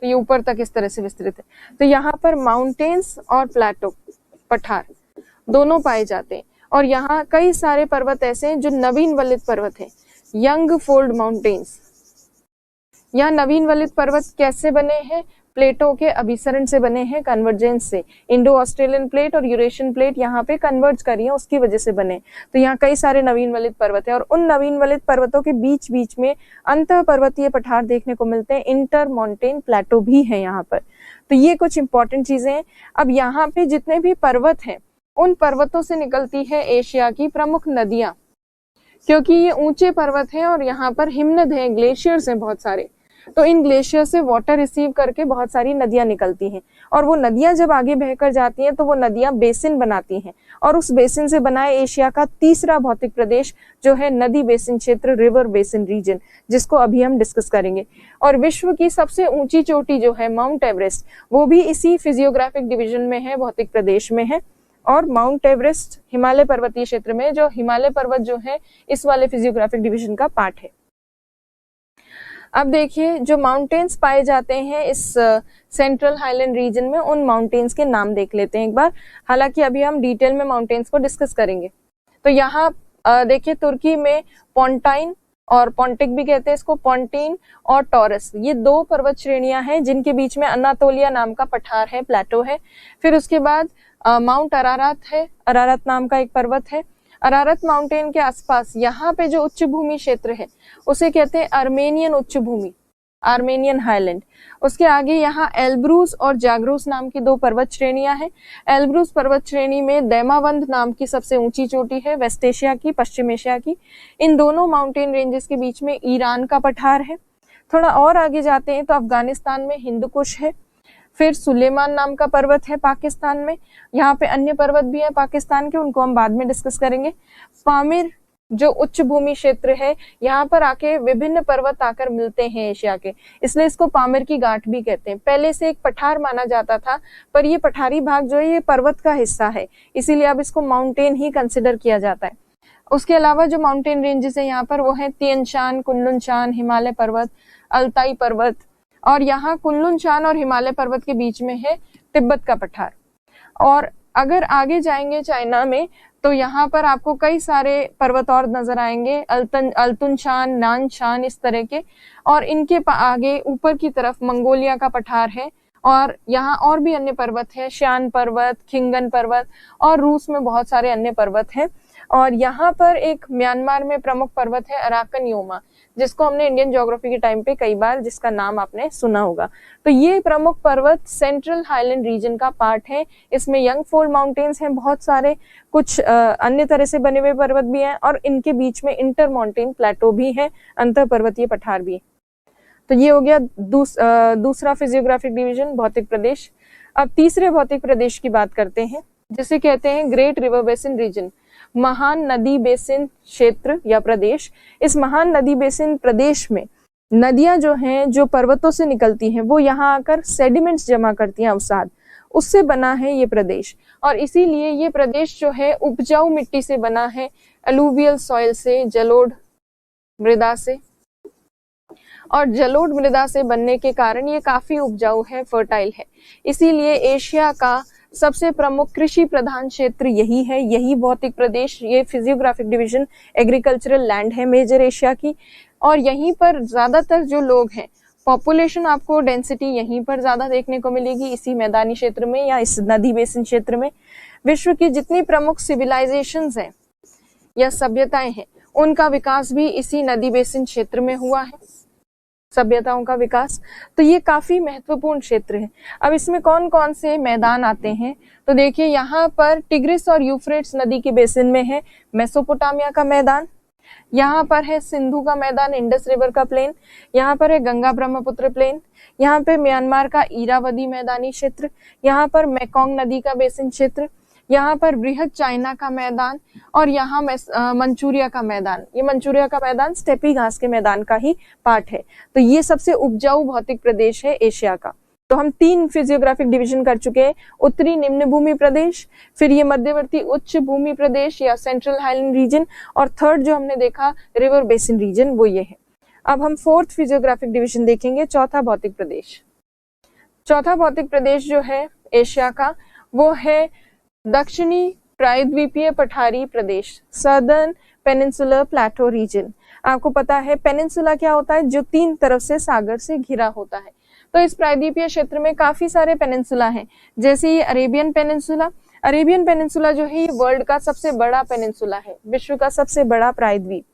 तो ये ऊपर तक इस तरह से विस्तृत है। तो यहाँ पर माउंटेन्स और प्लेटो पठार दोनों पाए जाते हैं, और यहाँ कई सारे पर्वत ऐसे हैं जो नवीन वलित पर्वत हैं, यंग फोल्ड माउंटेन्स। यहाँ नवीन वलित पर्वत कैसे बने हैं, प्लेटों के अभिसरण से बने हैं, कन्वर्जेंस से। इंडो ऑस्ट्रेलियन प्लेट और यूरेशियन प्लेट यहाँ पे कन्वर्ज करी है, उसकी वजह से बने। तो यहाँ कई सारे नवीन वलित पर्वत है, और उन नवीन वलित पर्वतों के बीच बीच में अंतर पर्वतीय पठार देखने को मिलते हैं, इंटर माउंटेन प्लेटो भी है यहाँ पर। तो ये कुछ इंपॉर्टेंट चीजें हैं। अब यहाँ पे जितने भी पर्वत हैं उन पर्वतों से निकलती है एशिया की प्रमुख नदियां, क्योंकि ये ऊंचे पर्वत हैं और यहाँ पर हिमनद है, ग्लेशियर्स हैं बहुत सारे। तो इन ग्लेशियर से वाटर रिसीव करके बहुत सारी नदियां निकलती हैं, और वो नदियां जब आगे बहकर जाती हैं तो वो नदियां बेसिन बनाती हैं, और उस बेसिन से बना है एशिया का तीसरा भौतिक प्रदेश जो है नदी बेसिन क्षेत्र, रिवर बेसिन रीजन, जिसको अभी हम डिस्कस करेंगे। और विश्व की सबसे ऊंची चोटी जो है माउंट एवरेस्ट, वो भी इसी फिजियोग्राफिक डिवीजन में है, भौतिक प्रदेश में है। और माउंट एवरेस्ट हिमालय पर्वतीय क्षेत्र में, जो हिमालय पर्वत जो है इस वाले फिजियोग्राफिक डिवीजन का पार्ट है। अब देखिए जो माउंटेन्स पाए जाते हैं इस सेंट्रल हाईलैंड रीजन में, उन माउंटेन्स के नाम देख लेते हैं एक बार, हालांकि अभी हम डिटेल में माउंटेन्स को डिस्कस करेंगे। तो यहाँ देखिए तुर्की में पोंटाइन और पोंटिक भी कहते हैं इसको, पोंटीन और टॉरस, ये दो पर्वत श्रेणियां हैं जिनके बीच में अनातोलिया नाम का पठार है, प्लेटो है। फिर उसके बाद माउंट अरारात है, अरारात नाम का एक पर्वत है। अरारत माउंटेन के आसपास यहाँ पे जो उच्च भूमि क्षेत्र है उसे कहते हैं आर्मेनियन उच्च भूमि, आर्मेनियन हाईलैंड। उसके आगे यहाँ एल्ब्रूस और जाग्रूस नाम की दो पर्वत श्रेणियां हैं। एल्ब्रूस पर्वत श्रेणी में दैमावंद नाम की सबसे ऊंची चोटी है, वेस्ट एशिया की, पश्चिम एशिया की। इन दोनों माउंटेन रेंजेस के बीच में ईरान का पठार है। थोड़ा और आगे जाते हैं तो अफगानिस्तान में हिंदू कुश है। फिर सुलेमान नाम का पर्वत है पाकिस्तान में। यहाँ पे अन्य पर्वत भी हैं पाकिस्तान के, उनको हम बाद में डिस्कस करेंगे। पामिर जो उच्च भूमि क्षेत्र है, यहाँ पर आके विभिन्न पर्वत आकर मिलते हैं एशिया के, इसलिए इसको पामिर की गांठ भी कहते हैं। पहले से एक पठार माना जाता था, पर ये पठारी भाग जो है ये पर्वत का हिस्सा है, इसीलिए अब इसको माउंटेन ही कंसिडर किया जाता है। उसके अलावा जो माउंटेन रेंजेस है यहाँ पर वो है तिएन शान, कुनलुन शान, हिमालय पर्वत, अल्ताई पर्वत, और यहाँ कुनलुन शान और हिमालय पर्वत के बीच में है तिब्बत का पठार। और अगर आगे जाएंगे चाइना में तो यहाँ पर आपको कई सारे पर्वत और नजर आएंगे, अल्तुन शान, नान शान, इस तरह के। और इनके आगे ऊपर की तरफ मंगोलिया का पठार है, और यहाँ और भी अन्य पर्वत है, श्यान पर्वत, खिंगन पर्वत, और रूस में बहुत सारे अन्य पर्वत हैं। और यहाँ पर एक म्यांमार में प्रमुख पर्वत है अराकन योमा, जिसको हमने इंडियन ज्योग्राफी के टाइम पे कई बार जिसका नाम आपने सुना होगा। तो ये प्रमुख पर्वत सेंट्रल हाईलैंड रीजन का पार्ट है। इसमें यंग फोल्ड माउंटेन्स हैं बहुत सारे, कुछ अन्य तरह से बने हुए पर्वत भी हैं, और इनके बीच में इंटर माउंटेन प्लेटो भी है, अंतर पर्वतीय पठार भी है। तो ये हो गया दूसरा फिजियोग्राफिक डिवीजन, भौतिक प्रदेश। अब तीसरे भौतिक प्रदेश की बात करते हैं, जिसे कहते हैं ग्रेट रिवर बेसिन रीजन, महान नदी बेसिन क्षेत्र या प्रदेश। इस महान नदी बेसिन प्रदेश में नदियां जो हैं, जो पर्वतों से निकलती हैं, वो यहाँ आकर सेडिमेंट्स जमा करती हैं, अवसाद, उससे बना है ये प्रदेश। और इसीलिए ये प्रदेश जो है उपजाऊ मिट्टी से बना है, अलूवियल सॉइल से, जलोढ़ मृदा से। और जलोढ़ मृदा से बनने के कारण ये काफी उपजाऊ है, फर्टाइल है। इसीलिए एशिया का सबसे प्रमुख कृषि प्रधान क्षेत्र यही है, यही भौतिक प्रदेश, ये फिजियोग्राफिक डिवीजन एग्रीकल्चरल लैंड है मेजर एशिया की। और यहीं पर ज्यादातर जो लोग हैं, पॉपुलेशन आपको डेंसिटी यहीं पर ज्यादा देखने को मिलेगी, इसी मैदानी क्षेत्र में या इस नदी बेसिन क्षेत्र में। विश्व की जितनी प्रमुख सिविलाइजेशंस हैं या सभ्यताएं हैं, उनका विकास भी इसी नदी बेसिन क्षेत्र में हुआ है, सभ्यताओं का विकास। तो ये काफी महत्वपूर्ण क्षेत्र है। अब इसमें कौन कौन से मैदान आते हैं, तो देखिए यहाँ पर टिग्रिस और यूफ्रेट्स नदी के बेसिन में है मेसोपोटामिया का मैदान, यहाँ पर है सिंधु का मैदान, इंडस रिवर का प्लेन, यहाँ पर है गंगा ब्रह्मपुत्र प्लेन, यहाँ पे म्यांमार का इरावदी मैदानी क्षेत्र, यहाँ पर मेकोंग नदी का बेसिन क्षेत्र, यहाँ पर बृहद चाइना का मैदान, और यहाँ मंचूरिया का मैदान। ये मंचूरिया का मैदान स्टेपी घास के मैदान का ही पार्ट है। तो ये सबसे उपजाऊ भौतिक प्रदेश है एशिया का। तो हम 3 फिजियोग्राफिक डिवीजन कर चुके हैं, उत्तरी निम्न भूमि प्रदेश, फिर ये मध्यवर्ती उच्च भूमि प्रदेश या सेंट्रल हाईलैंड रीजन, और थर्ड जो हमने देखा रिवर बेसिन रीजन, वो ये है। अब हम 4th फिजियोग्राफिक डिवीजन देखेंगे, चौथा भौतिक प्रदेश। चौथा भौतिक प्रदेश जो है एशिया का वो है दक्षिणी प्रायद्वीपीय पठारी प्रदेश, सदर्न पेनिनसुलर प्लेटो रीजन। आपको पता है पेनिनसुला क्या होता है, जो 3 तरफ से सागर से घिरा होता है। तो इस प्रायद्वीपीय क्षेत्र में काफी सारे पेनिनसुला हैं, जैसे ये अरेबियन पेनिनसुला। अरेबियन पेनिनसुला जो है ये वर्ल्ड का सबसे बड़ा पेनिनसुला है, विश्व का सबसे बड़ा प्रायद्वीप।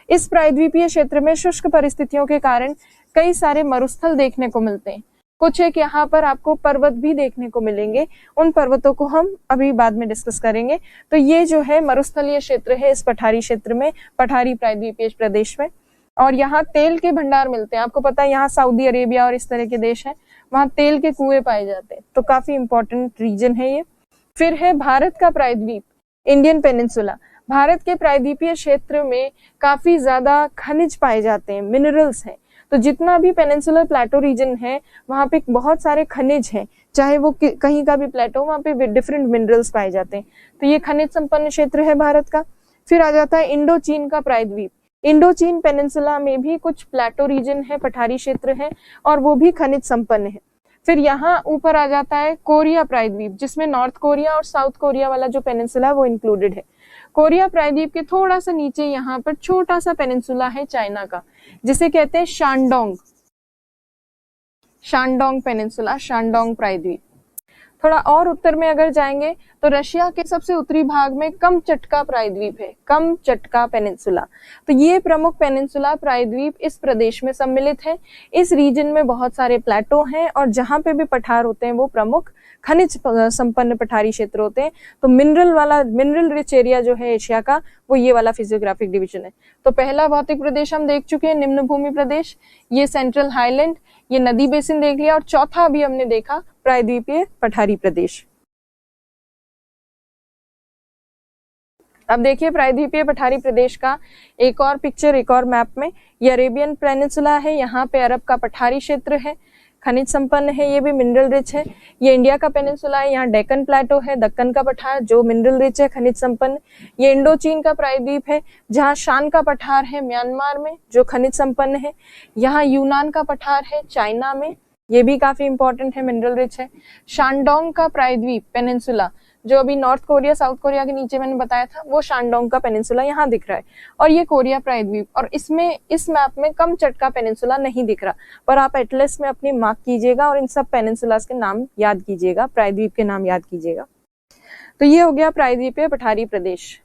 इस प्रायद्वीपीय क्षेत्र में शुष्क परिस्थितियों के कारण कई सारे मरुस्थल देखने को मिलते हैं। कुछ एक यहाँ पर आपको पर्वत भी देखने को मिलेंगे, उन पर्वतों को हम अभी बाद में डिस्कस करेंगे। तो ये जो है मरुस्थलीय क्षेत्र है इस पठारी क्षेत्र में, पठारी प्रायद्वीपीय प्रदेश में, और यहाँ तेल के भंडार मिलते हैं। आपको पता है यहाँ सऊदी अरेबिया और इस तरह के देश हैं, वहाँ तेल के कुएं पाए जाते हैं, तो काफी इंपॉर्टेंट रीजन है ये। फिर है भारत का प्रायद्वीप, इंडियन पेनिनसुला। भारत के प्रायद्वीपीय क्षेत्र में काफी ज्यादा खनिज पाए जाते हैं, मिनरल्स हैं। तो जितना भी पेनिनसुलर प्लेटो रीजन है वहां पे बहुत सारे खनिज हैं, चाहे वो कहीं का भी प्लेटो, वहां पे डिफरेंट मिनरल्स पाए जाते हैं। तो ये खनिज संपन्न क्षेत्र है भारत का। फिर आ जाता है इंडो चीन का प्रायद्वीप। इंडो चीन पेनिनसुला में भी कुछ प्लेटो रीजन है, पठारी क्षेत्र है, और वो भी खनिज संपन्न है। फिर यहाँ ऊपर आ जाता है कोरिया प्रायद्वीप, जिसमें नॉर्थ कोरिया और साउथ कोरिया वाला जो पेनिनसुला है वो इंक्लूडेड है। कोरिया प्रायद्वीप के थोड़ा सा नीचे यहाँ पर छोटा सा पेनिनसुला है चाइना का, जिसे कहते हैं शानडोंग, शानडोंग पेनिनसुला, शानडोंग प्रायद्वीप। थोड़ा और उत्तर में अगर जाएंगे तो रशिया के सबसे उत्तरी भाग में कमचटका प्रायद्वीप है, कमचटका पेनिनसुला। तो ये प्रमुख पेनिनसुला प्रायद्वीप इस प्रदेश में सम्मिलित है। इस रीजन में बहुत सारे प्लेटो हैं, और जहां पे भी पठार होते हैं वो प्रमुख खनिज संपन्न पठारी क्षेत्र होते हैं। तो मिनरल रिच एरिया जो है एशिया का, वो ये वाला फिजियोग्राफिक डिवीजन है। तो पहला भौतिक प्रदेश हम देख चुके हैं, निम्न भूमि प्रदेश, ये सेंट्रल हाईलैंड, ये नदी बेसिन देख लिया, और चौथा अभी हमने देखा प्रायद्वीपीय पठारी प्रदेश। अब देखिए प्रायद्वीपीय पठारी प्रदेश का एक और पिक्चर, एक और मैप में। ये अरेबियन पेनिनसुला है, यहाँ पे अरब का पठारी क्षेत्र है, खनिज संपन्न है, ये भी मिनरल रिच है। ये इंडिया का पेनिनसुला है, यहाँ डेक्कन प्लेटो है, दक्कन का पठार जो मिनरल रिच है, खनिज संपन्न। ये इंडो चीन का प्रायद्वीप है, जहाँ शान का पठार है म्यांमार में, जो खनिज संपन्न है। यहाँ यूनान का पठार है चाइना में, ये भी काफी इंपॉर्टेंट है, मिनरल रिच है। शानडोंग का प्रायद्वीप पेनिनसुला, जो अभी नॉर्थ कोरिया साउथ कोरिया के नीचे मैंने बताया था, वो शानडोंग का पेनिनसुला यहाँ दिख रहा है। और ये कोरिया प्रायद्वीप, और इसमें इस मैप में कमचटका पेनिनसुला नहीं दिख रहा, पर आप एटलस में अपनी मार्क कीजिएगा और इन सब पेनिनसुलास के नाम याद कीजिएगा, प्रायद्वीप के नाम याद कीजिएगा। तो ये हो गया प्रायद्वीपीय पठारी प्रदेश।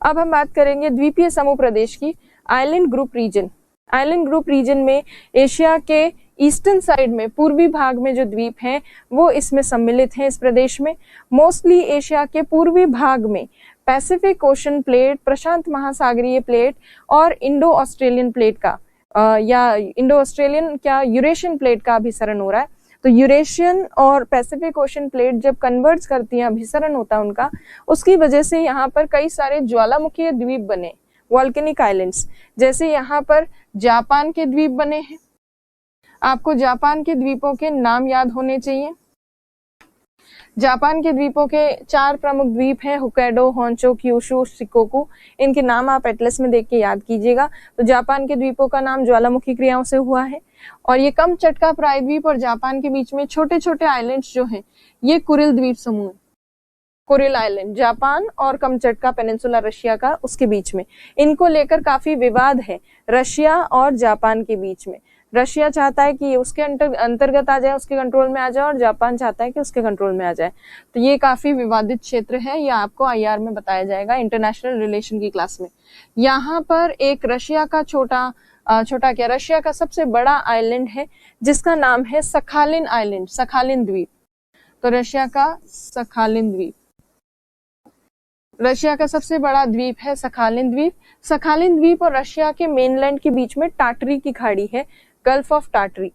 अब हम बात करेंगे द्वीपीय समूह प्रदेश की, island group region. Island group region में एशिया के ईस्टर्न साइड में, पूर्वी भाग में जो द्वीप हैं वो इसमें सम्मिलित हैं इस प्रदेश में। मोस्टली एशिया के पूर्वी भाग में पैसिफिक ओशन प्लेट, प्रशांत महासागरीय प्लेट और इंडो ऑस्ट्रेलियन प्लेट का या इंडो ऑस्ट्रेलियन क्या यूरेशियन प्लेट का अभिसरण हो रहा है। तो यूरेशियन और पैसिफिक ओशन प्लेट जब कन्वर्ज करती हैं, अभिसरण होता है उनका, उसकी वजह से यहाँ पर कई सारे ज्वालामुखीय द्वीप बने, वॉल्केनिक आइलैंड्स। जैसे यहाँ पर जापान के द्वीप बने हैं, आपको जापान के द्वीपों के नाम याद होने चाहिए। जापान के द्वीपों के 4 प्रमुख द्वीप हैं, होक्काइडो, होंशो, क्यूशू, शिकोकू। इनके नाम आप एटलस में देख के याद कीजिएगा। तो जापान के द्वीपों का नाम ज्वालामुखी क्रियाओं से हुआ है। और ये कमचटका प्रायद्वीप और जापान के बीच में छोटे छोटे आइलैंड्स जो हैं, ये कुरिल द्वीप समूह है, कुरिल आइलैंड, जापान और कमचटका पेनिनसुला रशिया का, उसके बीच में। इनको लेकर काफी विवाद है रशिया और जापान के बीच में। रशिया चाहता है कि उसके अंतर्गत आ जाए, उसके कंट्रोल में आ जाए, और जापान चाहता है कि उसके कंट्रोल में आ जाए। तो ये काफी विवादित क्षेत्र है, ये आपको आईआर में बताया जाएगा, इंटरनेशनल रिलेशन की क्लास में। यहाँ पर एक रशिया का रशिया का सबसे बड़ा आइलैंड है जिसका नाम है सखालिन आइलैंड, सखालिन द्वीप। तो रशिया का सखालिन द्वीप, रशिया का सबसे बड़ा द्वीप है सखालिन द्वीप। सखालिन द्वीप और रशिया के मेनलैंड के बीच में टाटरी की खाड़ी है, गल्फ ऑफ टाटरी।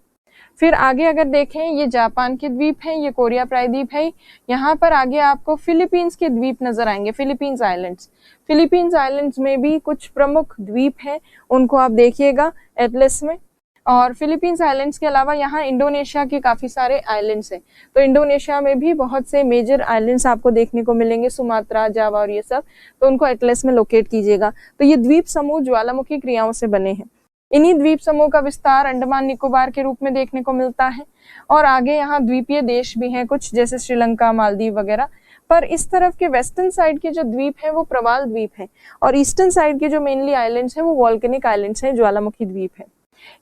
फिर आगे अगर देखें, ये जापान के द्वीप हैं, ये कोरिया प्रायद्वीप है। यहाँ पर आगे आपको फिलीपींस के द्वीप नजर आएंगे, फिलीपींस आइलैंड्स। फिलीपींस आइलैंड्स में भी कुछ प्रमुख द्वीप हैं, उनको आप देखिएगा एटलस में। और फिलीपींस आइलैंड्स के अलावा यहाँ इंडोनेशिया के काफी सारे आइलैंड्स हैं, तो इंडोनेशिया में भी बहुत से मेजर आइलैंड्स आपको देखने को मिलेंगे, सुमात्रा, जावा और ये सब, तो उनको एटलस में लोकेट कीजिएगा। तो ये द्वीप समूह ज्वालामुखी क्रियाओं से बने हैं। इन्हीं द्वीप समूह का विस्तार अंडमान निकोबार के रूप में देखने को मिलता है। और आगे यहाँ द्वीपीय देश भी हैं कुछ, जैसे श्रीलंका, मालदीव वगैरह। पर इस तरफ के वेस्टर्न साइड के जो द्वीप हैं वो प्रवाल द्वीप हैं, और ईस्टर्न साइड के जो मेनली आइलैंड्स हैं वो वॉल्केनिक आइलैंड्स हैं, ज्वालामुखी द्वीप है।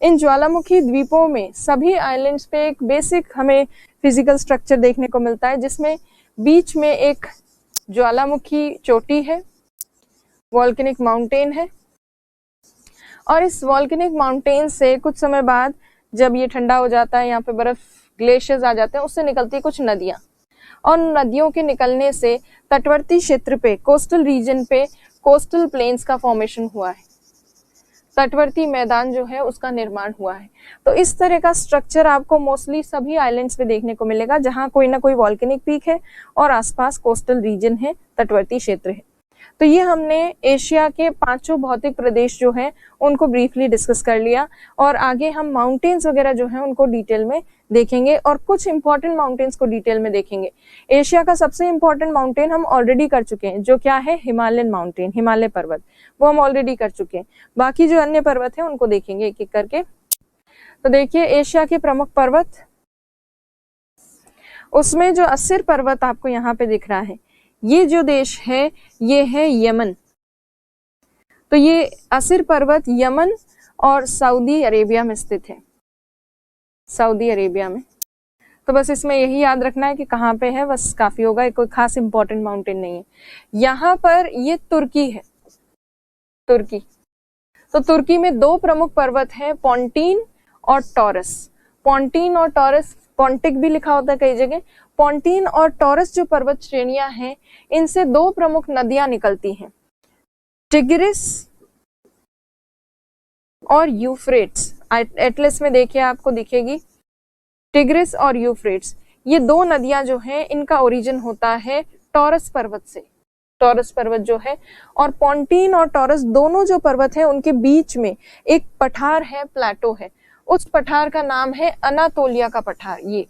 इन ज्वालामुखी द्वीपों में सभी आइलैंड्स पे एक बेसिक हमें फिजिकल स्ट्रक्चर देखने को मिलता है, जिसमें बीच में एक ज्वालामुखी चोटी है, वॉल्केनिक माउंटेन है। और इस वॉल्केनिक माउंटेन से कुछ समय बाद जब ये ठंडा हो जाता है, यहाँ पे बर्फ, ग्लेशियर्स आ जाते हैं, उससे निकलती है कुछ नदियां। और नदियों के निकलने से तटवर्ती क्षेत्र पे, कोस्टल रीजन पे कोस्टल प्लेन्स का फॉर्मेशन हुआ है, तटवर्ती मैदान जो है उसका निर्माण हुआ है। तो इस तरह का स्ट्रक्चर आपको मोस्टली सभी आइलैंड्स में देखने को मिलेगा, जहां कोई ना कोई वॉल्केनिक पीक है और आसपास कोस्टल रीजन है, तटवर्ती क्षेत्र है। तो ये हमने एशिया के 5 भौतिक प्रदेश जो हैं उनको ब्रीफली डिस्कस कर लिया, और आगे हम माउंटेन्स वगैरह जो हैं उनको डिटेल में देखेंगे, और कुछ इंपॉर्टेंट माउंटेन्स को डिटेल में देखेंगे। एशिया का सबसे इंपॉर्टेंट माउंटेन हम ऑलरेडी कर चुके हैं, जो क्या है, हिमालयन माउंटेन, हिमालय पर्वत, वो हम ऑलरेडी कर चुके हैं। बाकी जो अन्य पर्वत हैं उनको देखेंगे एक एक करके। तो देखिए, एशिया के प्रमुख पर्वत, उसमें जो अस्सिर पर्वत आपको यहाँ पे दिख रहा है, ये जो देश है ये है यमन। तो ये अस्सिर पर्वत यमन और सऊदी अरेबिया में स्थित है, सऊदी अरेबिया में। तो बस इसमें यही याद रखना है कि कहाँ पे है, बस काफी होगा, कोई खास इंपॉर्टेंट माउंटेन नहीं है। यहाँ पर ये तुर्की है, तुर्की। तो तुर्की में 2 प्रमुख पर्वत हैं, पोंटीन और टॉरस। पोंटीन और टॉरस, पोंटिक भी लिखा होता है कई जगह। पोंटीन और टॉरस जो पर्वत श्रेणियां हैं, इनसे 2 प्रमुख नदियां निकलती हैं, टिग्रिस और यूफ्रेट्स। एटलस में देखिए आपको दिखेगी टिग्रिस और यूफ्रेट्स। ये 2 नदियां जो हैं इनका ओरिजिन होता है टॉरस पर्वत से, टॉरस पर्वत जो है। और पोंटीन और टॉरस दोनों जो पर्वत है उनके बीच में एक पठार है, प्लेटो है, उस पठार का नाम है अनातोलिया का पठार। ये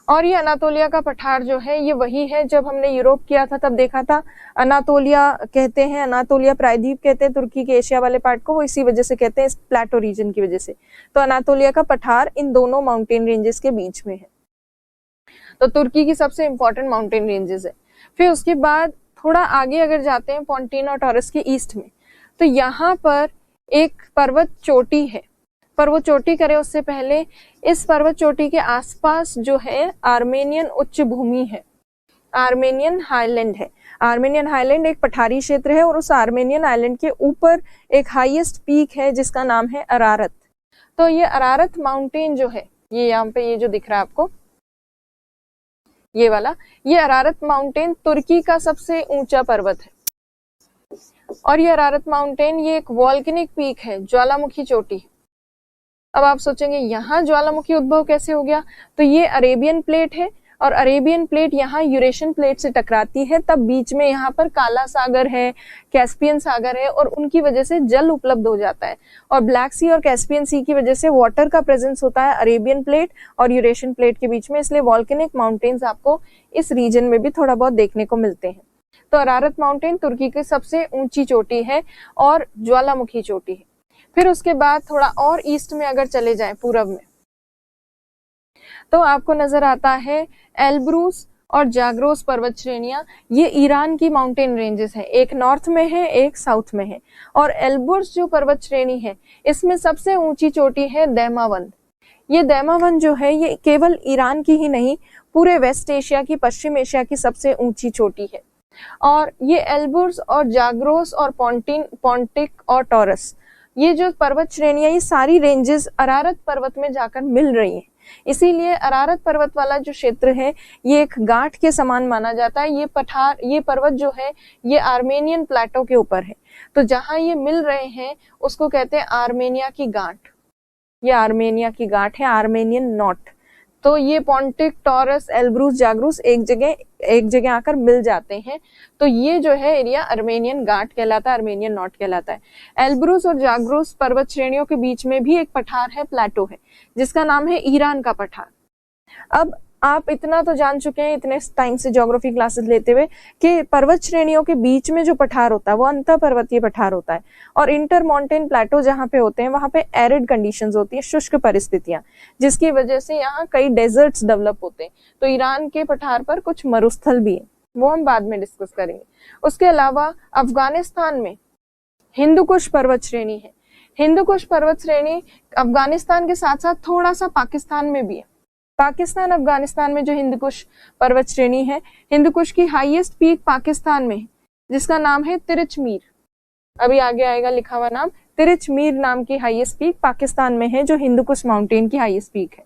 और ये अनातोलिया का पठार जो है ये वही है, जब हमने यूरोप किया था तब देखा था, अनातोलिया कहते हैं, अनातोलिया प्रायद्वीप कहते हैं तुर्की के एशिया वाले पार्ट को, वो इसी वजह से कहते हैं, इस प्लेटो रीजन की वजह से। तो अनातोलिया का पठार इन दोनों माउंटेन रेंजेस के बीच में है। तो तुर्की की सबसे इंपॉर्टेंट माउंटेन रेंजेस है। फिर उसके बाद थोड़ा आगे अगर जाते हैं पोंटीन और टॉरस के ईस्ट में, तो यहाँ पर एक पर्वत चोटी है। पर वो चोटी करे उससे पहले इस पर्वत चोटी के आसपास जो है आर्मेनियन उच्च भूमि है, आर्मेनियन हाईलैंड है। आर्मेनियन हाईलैंड एक पठारी क्षेत्र है, और उस आर्मेनियन आइलैंड के ऊपर एक हाईएस्ट पीक है जिसका नाम है अरारत। तो ये अरारत माउंटेन जो है, ये यहाँ पे ये जो दिख रहा है आपको, ये वाला, ये अरारत माउंटेन तुर्की का सबसे ऊंचा पर्वत है। और ये अरारत माउंटेन ये एक वॉल्केनिक पीक है, ज्वालामुखी चोटी। अब आप सोचेंगे यहाँ ज्वालामुखी उद्भव कैसे हो गया, तो ये अरेबियन प्लेट है, और अरेबियन प्लेट यहाँ यूरेशियन प्लेट से टकराती है, तब बीच में यहाँ पर काला सागर है, कैस्पियन सागर है, और उनकी वजह से जल उपलब्ध हो जाता है। और ब्लैक सी और कैस्पियन सी की वजह से वाटर का प्रेजेंस होता है अरेबियन प्लेट और यूरेशियन प्लेट के बीच में, इसलिए वॉल्केनिक माउंटेन्स आपको इस रीजन में भी थोड़ा बहुत देखने को मिलते हैं। तो अरारत माउंटेन तुर्की की सबसे ऊंची चोटी है और ज्वालामुखी चोटी है। फिर उसके बाद थोड़ा और ईस्ट में अगर चले जाएं, पूरब में, तो आपको नजर आता है एल्ब्रूस और जाग्रोस पर्वत श्रेणियां। ये ईरान की माउंटेन रेंजेस है, एक नॉर्थ में है एक साउथ में है। और एल्ब्रूस जो पर्वत श्रेणी है इसमें सबसे ऊंची चोटी है दैमावंद। ये दैमावंद जो है ये केवल ईरान की ही नहीं, पूरे वेस्ट एशिया की, पश्चिम एशिया की सबसे ऊंची चोटी है। और ये एल्ब्रूस और जाग्रोस और पोंटीन, पोंटिक और टॉरस, ये जो पर्वत श्रेणियां, ये सारी रेंजेस अरारत पर्वत में जाकर मिल रही हैं। इसीलिए अरारत पर्वत वाला जो क्षेत्र है ये एक गांठ के समान माना जाता है। ये पर्वत जो है ये आर्मेनियन प्लेटो के ऊपर है। तो जहां ये मिल रहे हैं उसको कहते हैं आर्मेनिया की गांठ। ये आर्मेनिया की गांठ है, आर्मेनियन नॉट। तो ये पॉन्टिक, टॉरस, एल्ब्रूस, जाग्रूस एक जगह आकर मिल जाते हैं। तो ये जो है एरिया आर्मेनियन गांठ कहलाता है, आर्मेनियन नॉट कहलाता है। एल्ब्रूस और जाग्रूस पर्वत श्रेणियों के बीच में भी एक पठार है, प्लेटो है, जिसका नाम है ईरान का पठार। अब आप इतना तो जान चुके हैं इतने टाइम से ज्योग्राफी क्लासेस लेते हुए कि पर्वत श्रेणियों के बीच में जो पठार होता है वो अंतर पर्वतीय पठार होता है, और इंटर माउंटेन प्लेटो जहाँ पे होते हैं वहां पे एरिड कंडीशंस होती है, शुष्क परिस्थितियां, जिसकी वजह से यहाँ कई डेजर्ट्स डेवलप होते हैं। तो ईरान के पठार पर कुछ मरुस्थल भी है, वो हम बाद में डिस्कस करेंगे। उसके अलावा अफगानिस्तान में हिंदू कुश पर्वत श्रेणी है। हिंदू कुश पर्वत श्रेणी अफगानिस्तान के साथ साथ थोड़ा सा पाकिस्तान में भी है। पाकिस्तान अफगानिस्तान में जो हिंदू कुश पर्वत श्रेणी है, हिंदू कुश की हाईएस्ट पीक पाकिस्तान में है, जिसका नाम है तिरिचमीर। अभी आगे आएगा लिखा हुआ नाम। तिरिचमीर नाम की हाईएस्ट पीक पाकिस्तान में है, जो हिंदू कुश माउंटेन की हाईएस्ट पीक है।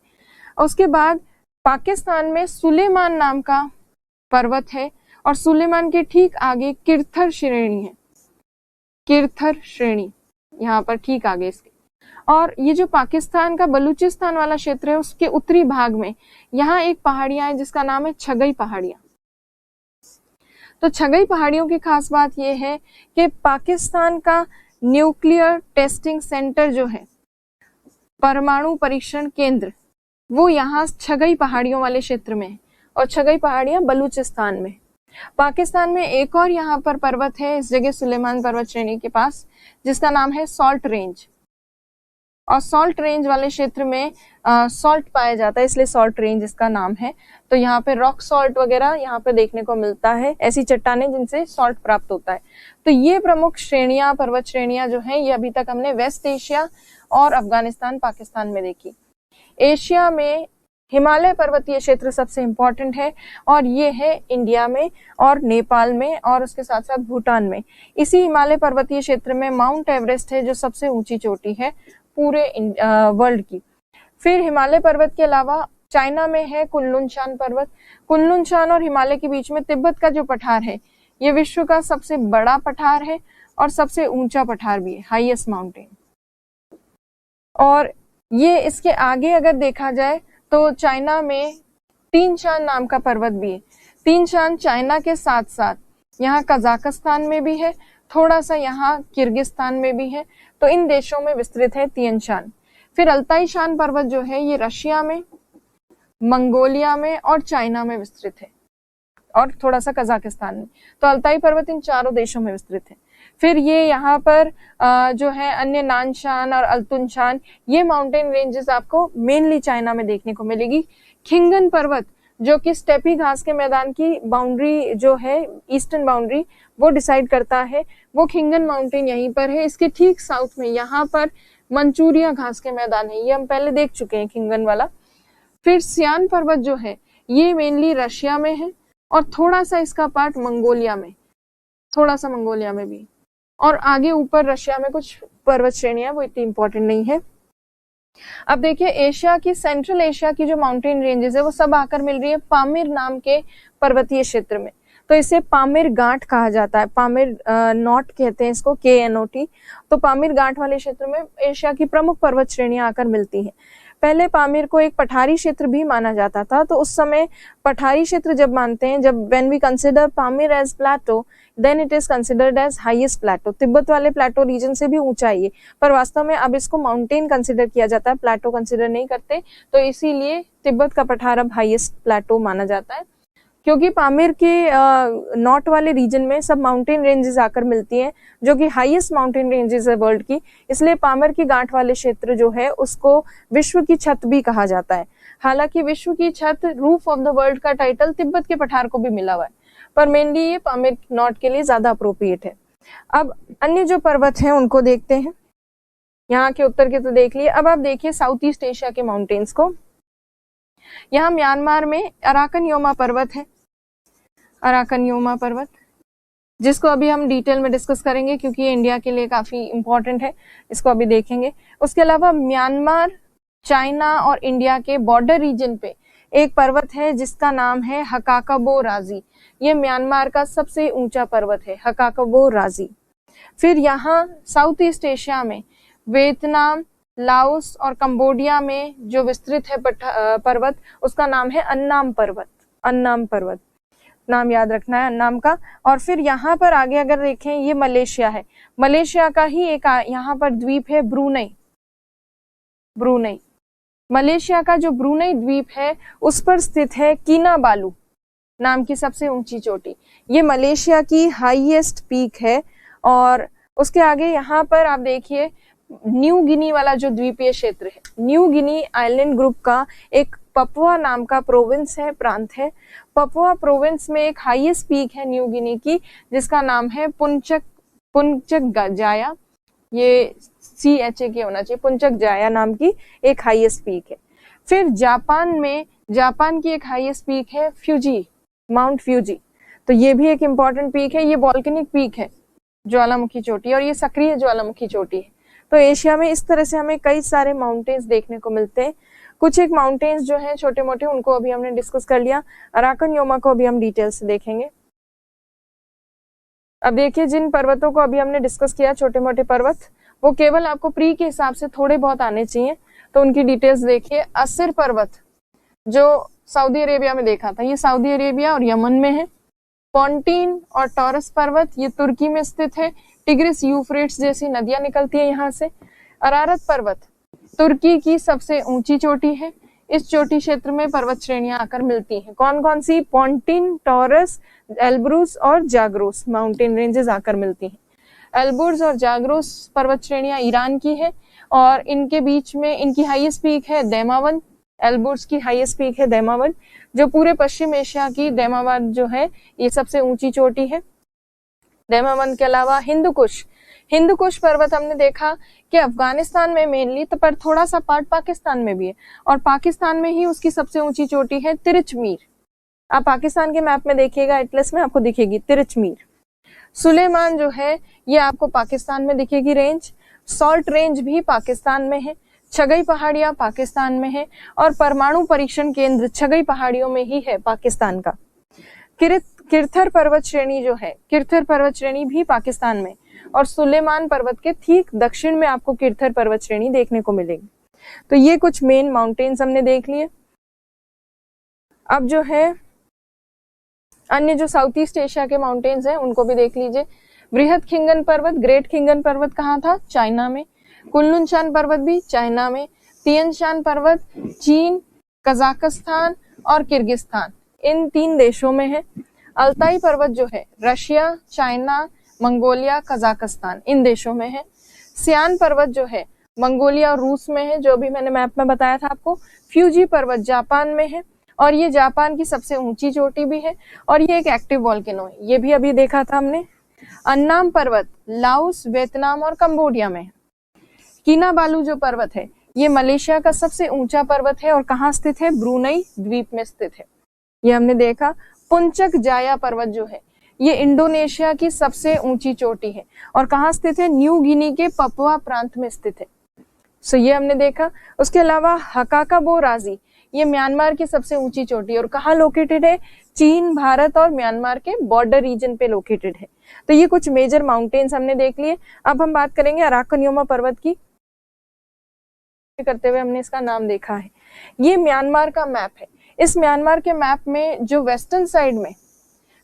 उसके बाद पाकिस्तान में सुलेमान नाम का पर्वत है, और सुलेमान के ठीक आगे किरथर श्रेणी है, किरथर श्रेणी यहाँ पर ठीक आगे इसके। और ये जो पाकिस्तान का बलूचिस्तान वाला क्षेत्र है उसके उत्तरी भाग में यहाँ एक पहाड़ियां है जिसका नाम है छगई पहाड़ियां। तो छगई पहाड़ियों की खास बात यह है कि पाकिस्तान का न्यूक्लियर टेस्टिंग सेंटर जो है, परमाणु परीक्षण केंद्र, वो यहाँ छगई पहाड़ियों वाले क्षेत्र में है, और छगई पहाड़ियां बलूचिस्तान में। पाकिस्तान में एक और यहाँ पर पर्वत है इस जगह सुलेमान पर्वत श्रेणी के पास, जिसका नाम है सॉल्ट रेंज। और सॉल्ट रेंज वाले क्षेत्र में सॉल्ट पाया जाता है, इसलिए सॉल्ट रेंज इसका नाम है। तो यहाँ पे रॉक सॉल्ट वगैरह यहाँ पे देखने को मिलता है, ऐसी चट्टानें जिनसे सॉल्ट प्राप्त होता है। तो ये प्रमुख श्रेणियां, पर्वत श्रेणियां जो हैं, ये अभी तक हमने वेस्ट एशिया और अफगानिस्तान, पाकिस्तान में देखी। एशिया में हिमालय पर्वतीय क्षेत्र सबसे इम्पोर्टेंट है, और ये है इंडिया में और नेपाल में और उसके साथ साथ भूटान में। इसी हिमालय पर्वतीय क्षेत्र में माउंट एवरेस्ट है, जो सबसे ऊंची चोटी है पूरे वर्ल्ड की। फिर हिमालय पर्वत के अलावा चाइना में है कुनलुनशान पर्वत। कुनलुनशान और हिमालय के बीच में तिब्बत का जो पठार है, ये विश्व का सबसे बड़ा पठार है और सबसे ऊंचा पठार भी है, हाईएस्ट माउंटेन। और ये इसके आगे अगर देखा जाए तो चाइना में तीन शान नाम का पर्वत भी है। तीन शान चाइना के साथ साथ यहाँ कजाकिस्तान में भी है, थोड़ा सा यहाँ किर्गिस्तान में भी है। तो इन देशों में विस्तृत है तियन शान। फिर अल्ताई शान पर्वत जो है ये रशिया में, मंगोलिया में और चाइना में विस्तृत है, और थोड़ा सा कजाकिस्तान में। तो अल्ताई पर्वत इन चारों देशों में विस्तृत है। फिर ये यहाँ पर जो है अन्य नानशान और अल्तुनशान, ये माउंटेन रेंजेस आपको मेनली चाइना में देखने को मिलेगी। खिंगन पर्वत जो कि स्टेपी घास के मैदान की बाउंड्री जो है, ईस्टर्न बाउंड्री, वो डिसाइड करता है, वो खिंगन माउंटेन यहीं पर है। इसके ठीक साउथ में यहाँ पर मंचूरिया घास के मैदान है, ये हम पहले देख चुके हैं खिंगन वाला। फिर सियान पर्वत जो है ये मेनली रशिया में है, और थोड़ा सा इसका पार्ट मंगोलिया में, थोड़ा सा मंगोलिया में भी, और आगे ऊपर रशिया में कुछ पर्वत श्रेणियां, वो इतनी इंपॉर्टेंट नहीं है। अब देखिए एशिया की, सेंट्रल एशिया की जो माउंटेन रेंजेस है वो सब आकर मिल रही है पामीर नाम के पर्वतीय क्षेत्र में। तो इसे पामीर गांठ कहा जाता है, पामीर नॉट कहते हैं इसको, KNOT। तो पामीर गांठ वाले क्षेत्र में एशिया की प्रमुख पर्वत श्रेणियां आकर मिलती हैं। पहले पामीर को एक पठारी क्षेत्र भी माना जाता था। तो उस समय पठारी क्षेत्र जब मानते हैं, जब when we consider Pamir as plateau, then it is considered as highest plateau. Tibet वाले प्लेटो रीजन से भी ऊंचा है ये, पर वास्तव में अब इसको माउंटेन कंसिडर किया जाता है, प्लेटो कंसिडर नहीं करते। तो इसीलिए तिब्बत का पठार अब हाईएस्ट प्लेटो माना जाता है, क्योंकि पामीर के नॉर्थ वाले रीजन में सब माउंटेन रेंजेस आकर मिलती हैं, जो कि हाईएस्ट माउंटेन रेंजेस है वर्ल्ड की। इसलिए पामीर की गांठ वाले क्षेत्र जो है उसको विश्व की छत भी कहा जाता है। हालांकि विश्व की छत, रूफ ऑफ द वर्ल्ड का टाइटल तिब्बत के पठार को भी मिला हुआ है, पर मेनली ये पामीर नॉर्थ के लिए ज्यादा अप्रोप्रिएट है। अब अन्य जो पर्वत हैं उनको देखते हैं। यहाँ के उत्तर के तो देख लिए, अब आप देखिए साउथ ईस्ट एशिया के माउंटेन्स को। यहाँ म्यांमार में अराकन योमा पर्वत है, अराकन योमा पर्वत, जिसको अभी हम डिटेल में डिस्कस करेंगे क्योंकि ये इंडिया के लिए काफी इंपॉर्टेंट है, इसको अभी देखेंगे। उसके अलावा म्यांमार, चाइना और इंडिया के बॉर्डर रीजन पे एक पर्वत है जिसका नाम है हकाकाबो राजी। ये म्यांमार का सबसे ऊंचा पर्वत है, हकाकाबो राजी। फिर यहाँ साउथ ईस्ट एशिया में वियतनाम, लाओस और कंबोडिया में जो विस्तृत है पर्वत, उसका नाम है अन्नाम पर्वत। अन्नाम पर्वत नाम याद रखना है, अन्नाम का। और फिर यहाँ पर आगे अगर देखें, ये मलेशिया है। मलेशिया का ही एक यहाँ पर द्वीप है ब्रूनई। ब्रूनई, मलेशिया का जो ब्रूनई द्वीप है उस पर स्थित है किनाबालू नाम की सबसे ऊंची चोटी। ये मलेशिया की हाईएस्ट पीक है। और उसके आगे यहाँ पर आप देखिए न्यू गिनी वाला जो द्वीपीय क्षेत्र है, न्यू गिनी आइलैंड ग्रुप का एक पपुआ नाम का प्रोविंस है, प्रांत है। पपुआ प्रोविंस में एक हाईएस्ट पीक है न्यू गिनी की, जिसका नाम है पुंचक जाया। ये CHA के होना चाहिए, पुंचक जाया नाम की एक हाईएस्ट पीक है। फिर जापान में, जापान की एक हाईएस्ट पीक है फ्यूजी, माउंट फ्यूजी। तो ये भी एक इम्पॉर्टेंट पीक है, ये वॉल्केनिक पीक है, ज्वालामुखी चोटी, और ये सक्रिय ज्वालामुखी चोटी है। तो एशिया में इस तरह से हमें कई सारे माउंटेन्स देखने को मिलते हैं। कुछ एक माउंटेन्स जो हैं छोटे मोटे, उनको अभी हमने डिस्कस कर लिया। अराकन योमा को अभी हम डिटेल से देखेंगे। अब देखिए, जिन पर्वतों को अभी हमने डिस्कस किया, छोटे मोटे पर्वत, वो केवल आपको प्री के हिसाब से थोड़े बहुत आने चाहिए, तो उनकी डिटेल्स देखिए। असिर पर्वत जो सऊदी अरेबिया में देखा था, ये सऊदी अरेबिया और यमन में है। पॉन्टीन और टॉरस पर्वत ये तुर्की में स्थित है। टिग्रिस, यूफ्रेट्स जैसी नदियां निकलती है यहाँ से। अरारत पर्वत तुर्की की सबसे ऊंची चोटी है। इस चोटी क्षेत्र में पर्वत श्रेणियां आकर मिलती हैं। कौन कौन सी? पॉन्टीन, टॉरस, एल्ब्रूस और जाग्रोस माउंटेन रेंजेस आकर मिलती हैं। एल्ब्रूस और जाग्रोस पर्वत श्रेणियां ईरान की है और इनके बीच में इनकी हाईएस्ट पीक है दैमावन। एल्ब्रूस की हाईएस्ट पीक है दैमावन, जो पूरे पश्चिम एशिया की दैमावन जो है ये सबसे ऊंची चोटी है। दैमावन के अलावा हिंदुकुश, हिंदुकुश पर्वत हमने देखा कि अफगानिस्तान में मेनली, तो पर थोड़ा सा पार्ट पाकिस्तान में भी है, और पाकिस्तान में ही उसकी सबसे ऊंची चोटी है तिरचमीर। आप पाकिस्तान के मैप में देखिएगा, एटलस में आपको दिखेगी तिरचमीर। सुलेमान जो है ये आपको पाकिस्तान में दिखेगी रेंज। सॉल्ट रेंज भी पाकिस्तान में है। छगई पहाड़ियां पाकिस्तान में है और परमाणु परीक्षण केंद्र छगई पहाड़ियों में ही है पाकिस्तान का। किरथर पर्वत श्रेणी जो है, किरथर पर्वत श्रेणी भी पाकिस्तान में, और सुलेमान पर्वत के ठीक दक्षिण में आपको किरथर पर्वत श्रेणी देखने को मिलेगी। तो ये कुछ मेन माउंटेन्स हमने देख लिए। अब जो है अन्य जो साउथ ईस्ट एशिया के माउंटेन्स हैं उनको भी देख लीजिए। बृहद खिंगन पर्वत, ग्रेट खिंगन पर्वत कहाँ था? चाइना में। कुनलुनशान पर्वत भी चाइना में। तियनशान पर्वत चीन, कजाकिस्तान और किर्गिस्तान, इन 3 देशों में है। अल्ताई पर्वत जो है रशिया, चाइना, मंगोलिया, कजाकिस्तान, इन देशों में है। सियान पर्वत जो है मंगोलिया और रूस में है, जो भी मैंने मैप में बताया था आपको। फ्यूजी पर्वत जापान में है और ये जापान की सबसे ऊंची चोटी भी है और ये एक एक्टिव वॉल्केनो है, ये भी अभी देखा था हमने। अन्नाम पर्वत लाओस, वियतनाम और कंबोडिया में है। किनाबालू जो पर्वत है ये मलेशिया का सबसे ऊंचा पर्वत है और कहाँ स्थित है? ब्रूनई द्वीप में स्थित है, ये हमने देखा। पुंचक जाया पर्वत जो है ये इंडोनेशिया की सबसे ऊंची चोटी है और कहाँ स्थित है? न्यू गिनी के पपुआ प्रांत में स्थित है। सो ये हमने देखा। उसके अलावा हकाकाबो राजी ये म्यांमार की सबसे ऊंची चोटी है और कहाँ लोकेटेड है? चीन, भारत और म्यांमार के बॉर्डर रीजन पे लोकेटेड है। तो ये कुछ मेजर माउंटेन्स हमने देख लिए। अब हम बात करेंगे अराकन योमा पर्वत की। करते हुए हमने इसका नाम देखा है। ये म्यांमार का मैप है। इस म्यांमार के मैप में जो वेस्टर्न साइड में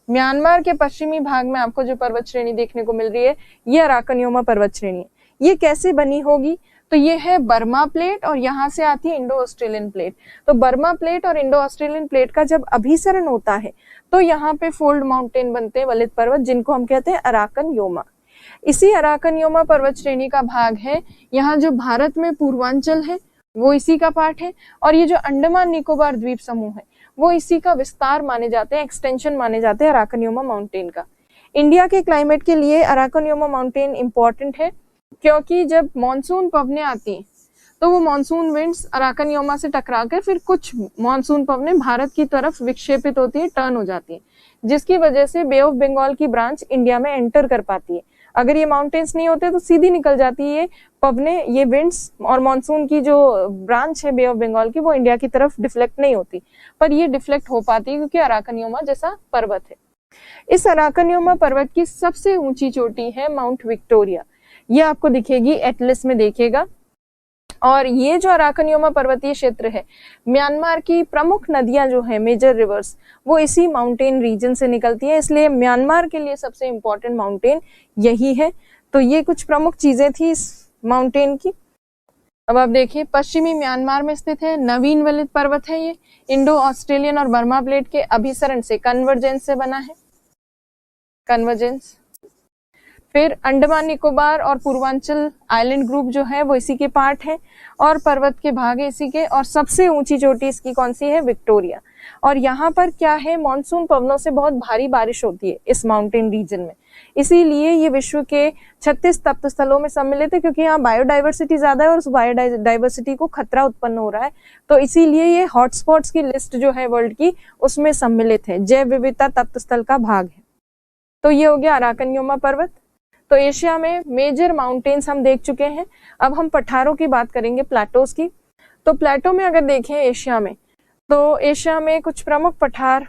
म्यांमार के पश्चिमी भाग में आपको जो पर्वत श्रेणी देखने को मिल रही है ये अराकन योमा पर्वत श्रेणी है। ये कैसे बनी होगी? तो ये है बर्मा प्लेट और यहाँ से आती है इंडो ऑस्ट्रेलियन प्लेट। तो बर्मा प्लेट और इंडो ऑस्ट्रेलियन प्लेट का जब अभिसरण होता है तो यहाँ पे फोल्ड माउंटेन बनते हैं, वलित पर्वत, जिनको हम कहते हैं अराकन योमा। इसी अराकन योमा पर्वत श्रेणी का भाग है यहाँ जो भारत में पूर्वांचल है वो इसी का पार्ट है और ये जो अंडमान निकोबार द्वीप समूह है वो इसी का विस्तार माने जाते हैं, एक्सटेंशन माने जाते हैं अराकन योमा माउंटेन का। इंडिया के क्लाइमेट के लिए अराकन योमा माउंटेन इंपॉर्टेंट है क्योंकि जब मानसून पवनें आती हैं तो वो मानसून विंड्स अराकन योमा से टकराकर फिर कुछ मानसून पवनें भारत की तरफ विक्षेपित होती है, टर्न हो जाती है, जिसकी वजह से बे ऑफ बंगाल की ब्रांच इंडिया में एंटर कर पाती है अगर ये माउंटेन्स नहीं होते तो सीधी निकल जाती है ये पवने, ये विंड्स और मॉनसून की जो ब्रांच है बे ऑफ बंगाल की वो इंडिया की तरफ डिफ्लेक्ट नहीं होती, पर ये डिफ्लेक्ट हो पाती है क्योंकि अराकनियोमा जैसा पर्वत है। इस अराकनियोमा पर्वत की सबसे ऊंची चोटी है माउंट विक्टोरिया, ये आपको दिखेगी एटलस में देखिएगा। और ये जो अराकनियोमा पर्वतीय क्षेत्र है, म्यांमार की प्रमुख नदियां जो है मेजर रिवर्स वो इसी माउंटेन रीजन से निकलती है, इसलिए म्यांमार के लिए सबसे इंपॉर्टेंट माउंटेन यही है। तो ये कुछ प्रमुख चीजें थी इस माउंटेन की। अब आप देखिए पश्चिमी म्यांमार में स्थित है, नवीन वलित पर्वत है, ये इंडो ऑस्ट्रेलियन और बर्मा प्लेट के अभिसरण से कन्वर्जेंस से बना है, कन्वर्जेंस। फिर अंडमान निकोबार और पूर्वांचल आइलैंड ग्रुप जो है वो इसी के पार्ट है और पर्वत के भाग है इसी के, और सबसे ऊंची चोटी इसकी कौन सी है, विक्टोरिया। और यहाँ पर क्या है, मानसून पवनों से बहुत भारी बारिश होती है इस माउंटेन रीजन में, इसीलिए ये विश्व के 36 तप्त स्थलों में सम्मिलित है, क्योंकि यहाँ बायोडाइवर्सिटी ज्यादा है और उस बायोडाइवर्सिटी को खतरा उत्पन्न हो रहा है, तो इसीलिए ये हॉटस्पॉट्स की लिस्ट जो है वर्ल्ड की उसमें सम्मिलित है, जैव विविधता तप्त स्थल का भाग है। तो ये हो गया अराकनियोमा पर्वत। तो एशिया में मेजर माउंटेन्स हम देख चुके हैं, अब हम पठारों की बात करेंगे, प्लेटोज की। तो प्लेटो में अगर देखें एशिया में, तो एशिया में कुछ प्रमुख पठार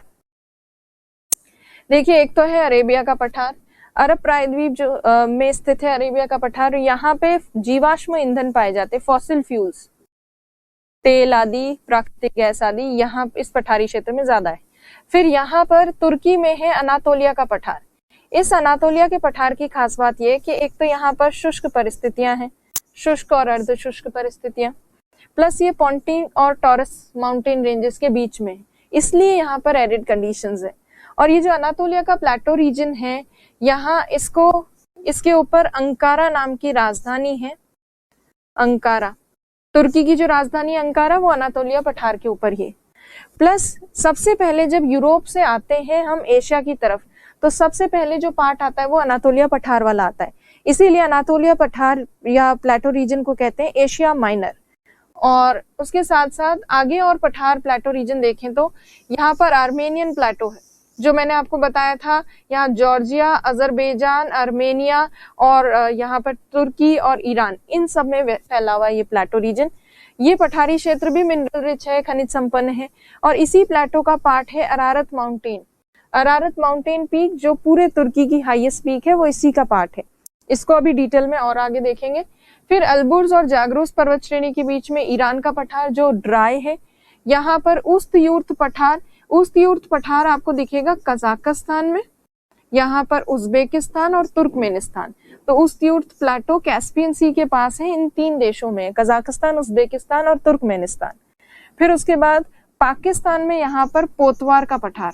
देखिए, एक तो है अरेबिया का पठार, अरब प्रायद्वीप जो में स्थित है अरेबिया का पठार, यहाँ पे जीवाश्म ईंधन पाए जाते, फॉसिल फ्यूल्स, तेल आदि, प्राकृतिक गैस आदि यहाँ इस पठारी क्षेत्र में ज्यादा है। फिर यहाँ पर तुर्की में है अनातोलिया का पठार। इस अनातोलिया के पठार की खास बात यह कि एक तो यहाँ पर शुष्क परिस्थितियां हैं, शुष्क और अर्ध शुष्क परिस्थितियां, प्लस ये पॉन्टीन और टॉरस माउंटेन रेंजेस के बीच में, इसलिए यहाँ पर एरिड कंडीशंस है। और ये जो अनातोलिया का प्लेटो रीजन है, यहाँ इसके ऊपर अंकारा नाम की राजधानी है, अंकारा, तुर्की की जो राजधानी अंकारा वो अनातोलिया पठार के ऊपर ही। प्लस सबसे पहले जब यूरोप से आते हैं हम एशिया की तरफ, तो सबसे पहले जो पार्ट आता है वो अनातोलिया पठार वाला आता है, इसीलिए अनातोलिया पठार या प्लेटो रीजन को कहते हैं एशिया माइनर। और उसके साथ साथ आगे और पठार प्लेटो रीजन देखें तो यहाँ पर आर्मेनियन प्लेटो है, जो मैंने आपको बताया था, यहाँ जॉर्जिया, अजरबैजान, आर्मेनिया और यहाँ पर तुर्की और ईरान, इन सब में फैला हुआ ये प्लेटो रीजन। ये पठारी क्षेत्र भी मिनरल रिच है, खनिज संपन्न है। और इसी प्लेटो का पार्ट है अरारत माउंटेन, अरारत माउंटेन पीक जो पूरे तुर्की की हाईएस्ट पीक है वो इसी का पार्ट है, इसको अभी डिटेल में और आगे देखेंगे। फिर अल्बुर्ज और जागरूस पर्वत श्रेणी के बीच में ईरान का पठार जो ड्राई है, यहाँ पर उस्तयूर्त पठार, उस्तयूर्त पठार आपको दिखेगा कजाकिस्तान में, यहाँ पर उज्बेकिस्तान और तुर्कमेनिस्तान। तो उस्तयूर्त प्लेटो कैस्पियन सी के पास है, इन 3 देशों में, कजाकिस्तान, उज्बेकिस्तान और तुर्कमेनिस्तान। फिर उसके बाद पाकिस्तान में यहाँ पर पोतवार का पठार,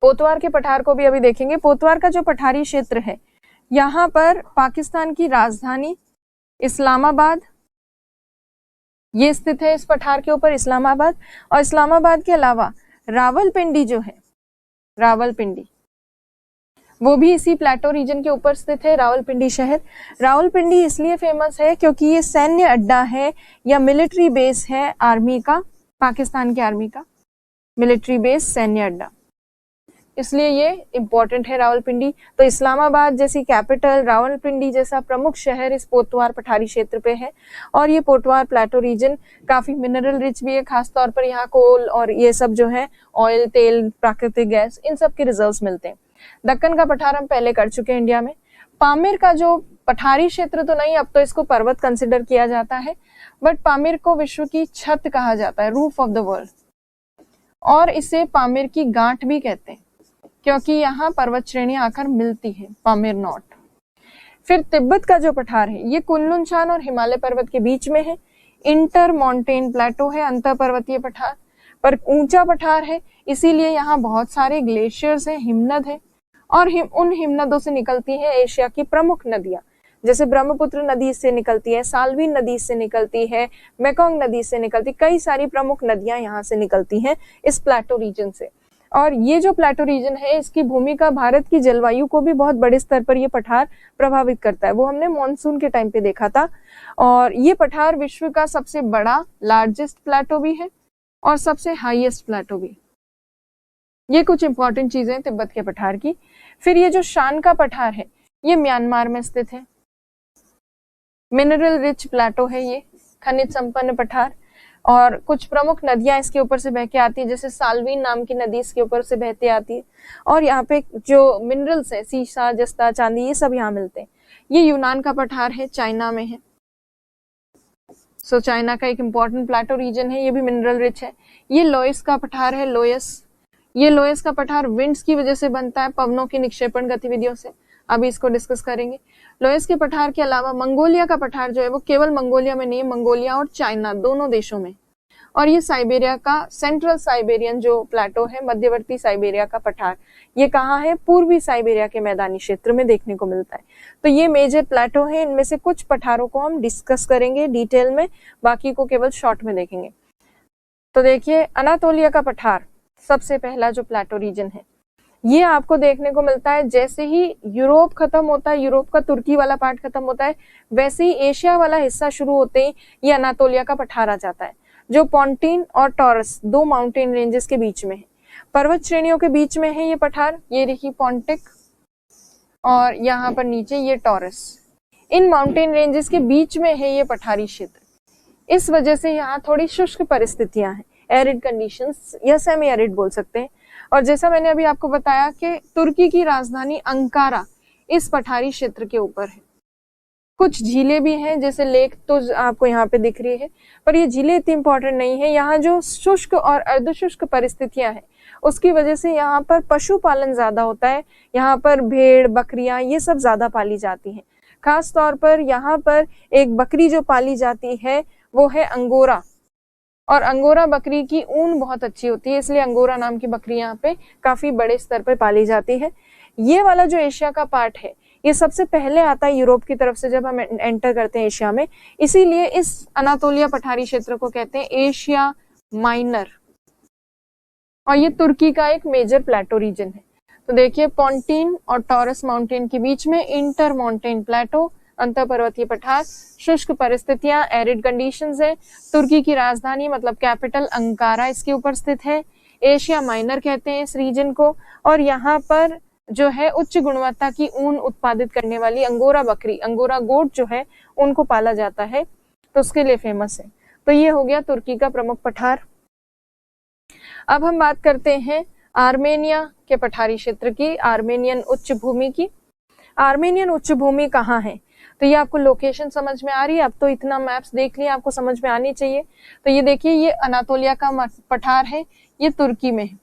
पोतवार के पठार को भी अभी देखेंगे। पोतवार का जो पठारी क्षेत्र है, यहाँ पर पाकिस्तान की राजधानी इस्लामाबाद ये स्थित है, इस पठार के ऊपर इस्लामाबाद। और इस्लामाबाद के अलावा रावलपिंडी जो है, रावलपिंडी वो भी इसी प्लेटो रीजन के ऊपर स्थित है, रावलपिंडी शहर। रावलपिंडी इसलिए फेमस है क्योंकि ये सैन्य अड्डा है या मिलिट्री बेस है आर्मी का, पाकिस्तान की आर्मी का मिलिट्री बेस, सैन्य अड्डा, इसलिए ये इंपॉर्टेंट है रावलपिंडी। तो इस्लामाबाद जैसी कैपिटल, रावलपिंडी जैसा प्रमुख शहर इस पोतवार पठारी क्षेत्र पे है। और ये पोतवार प्लेटो रीजन काफी मिनरल रिच भी है, खासतौर पर यहाँ कोल और ये सब जो है ऑयल, तेल, प्राकृतिक गैस, इन सब के रिजर्व्स मिलते हैं। दक्कन का पठार हम पहले कर चुके हैं इंडिया में। पामीर का जो पठारी क्षेत्र तो नहीं, अब तो इसको पर्वत कंसिडर किया जाता है, बट पामीर को विश्व की छत कहा जाता है, रूफ ऑफ द वर्ल्ड, और इसे पामीर की गांठ भी कहते हैं क्योंकि यहाँ पर्वत श्रेणियां आकर मिलती है, पामीर नॉट। फिर तिब्बत का जो पठार है, ये कुनलुन और हिमालय पर्वत के बीच में है, इंटर माउंटेन प्लेटो है, अंतर पर्वतीय पठार, पर ऊंचा पठार है, इसीलिए यहाँ बहुत सारे ग्लेशियर्स हैं, हिमनद है। और उन हिमनदों से निकलती है एशिया की प्रमुख नदियां, जैसे ब्रह्मपुत्र नदी इससे निकलती है, साल्वीन नदी इससे निकलती है, मेकोंग नदी से निकलती, कई सारी प्रमुख नदियां यहाँ से निकलती हैं इस प्लेटो रीजन से। और ये जो प्लेटो रीजन है, इसकी भूमि का भारत की जलवायु को भी बहुत बड़े स्तर पर ये पठार प्रभावित करता है, वो हमने मॉनसून के टाइम पे देखा था। और ये पठार विश्व का सबसे बड़ा, लार्जेस्ट प्लेटो भी है और सबसे हाईएस्ट प्लेटो भी। ये कुछ इंपॉर्टेंट चीजें हैं तिब्बत के पठार की। फिर ये जो शान का पठार है ये म्यांमार में स्थित है। मिनरल रिच प्लेटो है ये, खनिज संपन्न पठार, और कुछ प्रमुख नदियां इसके ऊपर से बह के आती है, जैसे साल्वीन नाम की नदी इसके ऊपर से बहती आती है। और यहाँ पे जो मिनरल्स है, सीसा, जस्ता, चांदी, ये सब यहाँ मिलते हैं। ये यूनान का पठार है, चाइना में है। सो चाइना का एक इंपॉर्टेंट प्लेटो रीजन है, ये भी मिनरल रिच है। ये लोयस का पठार है, लोयस। ये लोयस का पठार विंड्स की वजह से बनता है, पवनों की निक्षेपण गतिविधियों से। अभी इसको डिस्कस करेंगे। लोयस के पठार के अलावा मंगोलिया का पठार जो है वो केवल मंगोलिया में नहीं, मंगोलिया और चाइना दोनों देशों में। और ये साइबेरिया का सेंट्रल साइबेरियन जो प्लेटो है, मध्यवर्ती साइबेरिया का पठार, ये कहाँ है? पूर्वी साइबेरिया के मैदानी क्षेत्र में देखने को मिलता है। तो ये मेजर प्लेटो है, इनमें से कुछ पठारों को हम डिस्कस करेंगे डिटेल में, बाकी को केवल शॉर्ट में देखेंगे। तो देखिए, अनातोलिया का पठार सबसे पहला जो प्लेटो रीजन है, ये आपको देखने को मिलता है जैसे ही यूरोप खत्म होता है, यूरोप का तुर्की वाला पार्ट खत्म होता है, वैसे ही एशिया वाला हिस्सा शुरू होते ही ये अनातोलिया का पठार आ जाता है, जो पॉन्टीन और टॉरस दो माउंटेन रेंजेस के बीच में है, पर्वत श्रेणियों के बीच में है ये पठार। ये देखिए पॉन्टिक, और यहाँ पर नीचे ये टॉरस, इन माउंटेन रेंजेस के बीच में है ये पठारी क्षेत्र। इस वजह से यहाँ थोड़ी शुष्क परिस्थितियां हैं, एरिड कंडीशंस या सेमी एरिड बोल सकते हैं। और जैसा मैंने अभी आपको बताया कि तुर्की की राजधानी अंकारा इस पठारी क्षेत्र के ऊपर है। कुछ झीलें भी हैं, जैसे लेक तो आपको यहाँ पे दिख रही है, पर ये झीलें इतनी इंपॉर्टेंट नहीं है। यहाँ जो शुष्क और अर्धशुष्क परिस्थितियां हैं उसकी वजह से यहाँ पर पशुपालन ज्यादा होता है। यहाँ पर भेड़, बकरियां, ये सब ज्यादा पाली जाती हैं। खास तौर पर यहाँ पर एक बकरी जो पाली जाती है वो है अंगोरा, और अंगोरा बकरी की ऊन बहुत अच्छी होती है, इसलिए अंगोरा नाम की बकरी यहाँ पे काफी बड़े स्तर पर पाली जाती है। ये वाला जो एशिया का पार्ट है ये सबसे पहले आता है यूरोप की तरफ से जब हम एंटर करते हैं एशिया में, इसीलिए इस अनातोलिया पठारी क्षेत्र को कहते हैं एशिया माइनर। और ये तुर्की का एक मेजर प्लेटो रीजन है। तो देखिए, पॉन्टीन और टॉरस माउंटेन के बीच में इंटर माउंटेन प्लेटो, अंतर पर्वतीय पठार, शुष्क परिस्थितियां, एरिड कंडीशंस है। तुर्की की राजधानी मतलब कैपिटल अंकारा इसके ऊपर स्थित है। एशिया माइनर कहते हैं इस रीजन को। और यहाँ पर जो है उच्च गुणवत्ता की ऊन उत्पादित करने वाली अंगोरा बकरी, अंगोरा गोट जो है, उनको पाला जाता है, तो उसके लिए फेमस है। तो ये हो गया तुर्की का प्रमुख पठार। अब हम बात करते हैं आर्मेनिया के पठारी क्षेत्र की, आर्मेनियन उच्च भूमि की। आर्मेनियन उच्च भूमि कहाँ है? तो ये आपको लोकेशन समझ में आ रही है? अब तो इतना मैप्स देख लिया, आपको समझ में आनी चाहिए। तो ये देखिए, ये अनातोलिया का पठार है, ये तुर्की में है।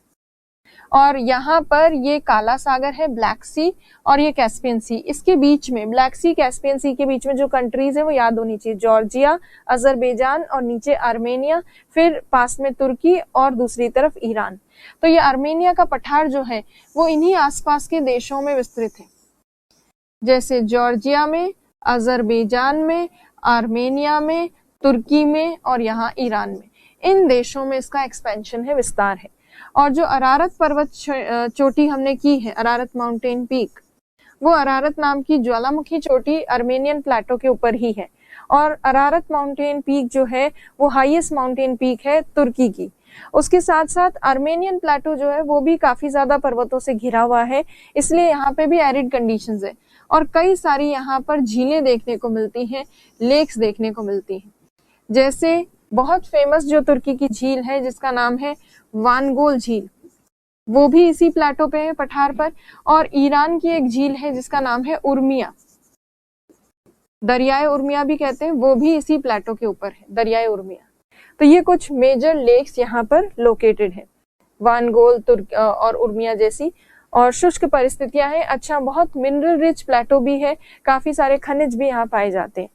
और यहाँ पर ये काला सागर है, ब्लैक सी, और ये कैस्पियन सी। इसके बीच में, ब्लैक सी कैस्पियन सी के बीच में जो कंट्रीज है वो याद होनी चाहिए, जॉर्जिया, अजरबैजान, और नीचे आर्मेनिया, फिर पास में तुर्की और दूसरी तरफ ईरान। तो ये आर्मेनिया का पठार जो है वो इन्हीं आसपास के देशों में विस्तृत है, जैसे जॉर्जिया में, अजरबैजान में, आर्मेनिया में, तुर्की में और यहाँ ईरान में। इन देशों में इसका एक्सपेंशन है, विस्तार है। और जो अरारत पर्वत चोटी हमने की है, अरारत माउंटेन पीक, वो अरारत नाम की ज्वालामुखी चोटी आर्मेनियन प्लेटो के ऊपर ही है। और अरारत माउंटेन पीक जो है वो हाईएस्ट माउंटेन पीक है तुर्की की। उसके साथ साथ आर्मेनियन प्लेटो जो है वो भी काफी ज्यादा पर्वतों से घिरा हुआ है, इसलिए यहाँ पे भी एरिड कंडीशंस है। और कई सारी यहाँ पर झीलें देखने को मिलती हैं, लेक्स देखने को मिलती हैं। जैसे बहुत फेमस जो तुर्की की झील है जिसका नाम है वानगोल झील, वो भी इसी प्लेटो पे है, पठार पर। और ईरान की एक झील है जिसका नाम है उर्मिया, दरियाए उर्मिया भी कहते हैं, वो भी इसी प्लेटो के ऊपर है, दरियाए उर्मिया। तो ये कुछ मेजर लेक्स यहाँ पर लोकेटेड है, वानगोल, और उर्मिया जैसी। और शुष्क परिस्थितियां हैं। अच्छा, बहुत मिनरल रिच प्लेटो भी है, काफी सारे खनिज भी यहाँ पाए जाते हैं।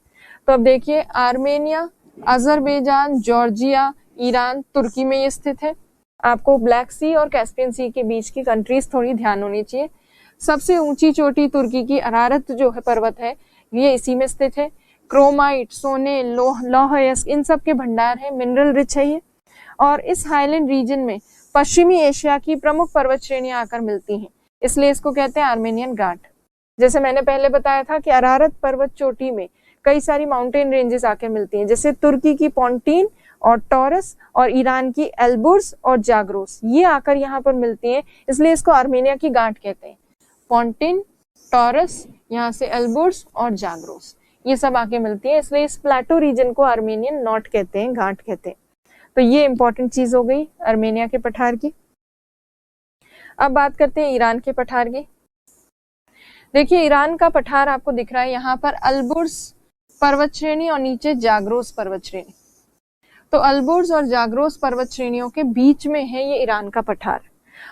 तो अब देखिए, आर्मेनिया, अजरबैजान, जॉर्जिया, ईरान, तुर्की में ये स्थित है। आपको ब्लैक सी और कैस्पियन सी के बीच की कंट्रीज थोड़ी ध्यान होनी चाहिए। सबसे ऊंची चोटी तुर्की की अरारत जो है पर्वत है, ये इसी में स्थित है। क्रोमाइट, सोने, लौह अयस्क, इन सब के भंडार है, मिनरल रिच है ये। और इस हाईलैंड रीजन में पश्चिमी एशिया की प्रमुख पर्वत श्रेणियां आकर मिलती हैं, इसलिए इसको कहते हैं आर्मेनियन घाट। जैसे मैंने पहले बताया था कि अरारत पर्वत चोटी में कई सारी माउंटेन रेंजेस आके मिलती हैं, जैसे तुर्की की पॉन्टीन और टॉरस और ईरान की एल्बुर्ज और जाग्रोस, ये आकर यहाँ पर मिलती हैं, इसलिए इसको आर्मेनिया की गांठ कहते हैं। पॉन्टिन, टॉरस, यहाँ से एल्बुर्ज और जाग्रोस, ये सब आके मिलती है, इसलिए इस प्लेटो रीजन को आर्मेनियन नॉट कहते हैं, गांठ कहते हैं। तो ये इंपॉर्टेंट चीज हो गई आर्मेनिया के पठार की। अब बात करते हैं ईरान के पठार की। देखिए ईरान का पठार आपको दिख रहा है यहाँ पर अल्बुर्ज पर्वत श्रेणी और नीचे जाग्रोस पर्वत श्रेणी। तो अल्बुर्ज और जाग्रोस पर्वत श्रेणियों के बीच में है ये ईरान का पठार,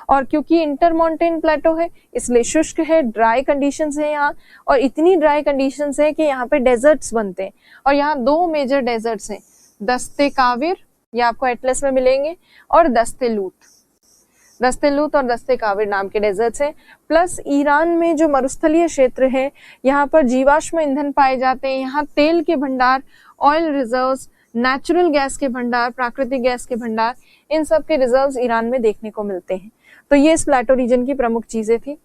और क्योंकि इंटरमॉन्टेन प्लेटो है इसलिए शुष्क है, ड्राई कंडीशंस है यहाँ, और इतनी ड्राई कंडीशंस है कि यहाँ पे डेजर्ट्स बनते हैं, और यहाँ दो मेजर डेजर्ट्स हैं, दस्ते काविर, ये आपको एटलस में मिलेंगे, और दस्ते लूत और दस्ते काविर नाम के डेजर्ट्स हैं। प्लस ईरान में जो मरुस्थलीय क्षेत्र है यहाँ पर जीवाश्म ईंधन पाए जाते हैं, यहाँ तेल के भंडार, ऑयल रिजर्व्स, नेचुरल गैस के भंडार, प्राकृतिक गैस के भंडार, इन सब के रिजर्व्स ईरान में देखने को मिलते हैं। तो ये इस प्लेटो रीजन की प्रमुख चीजें थी।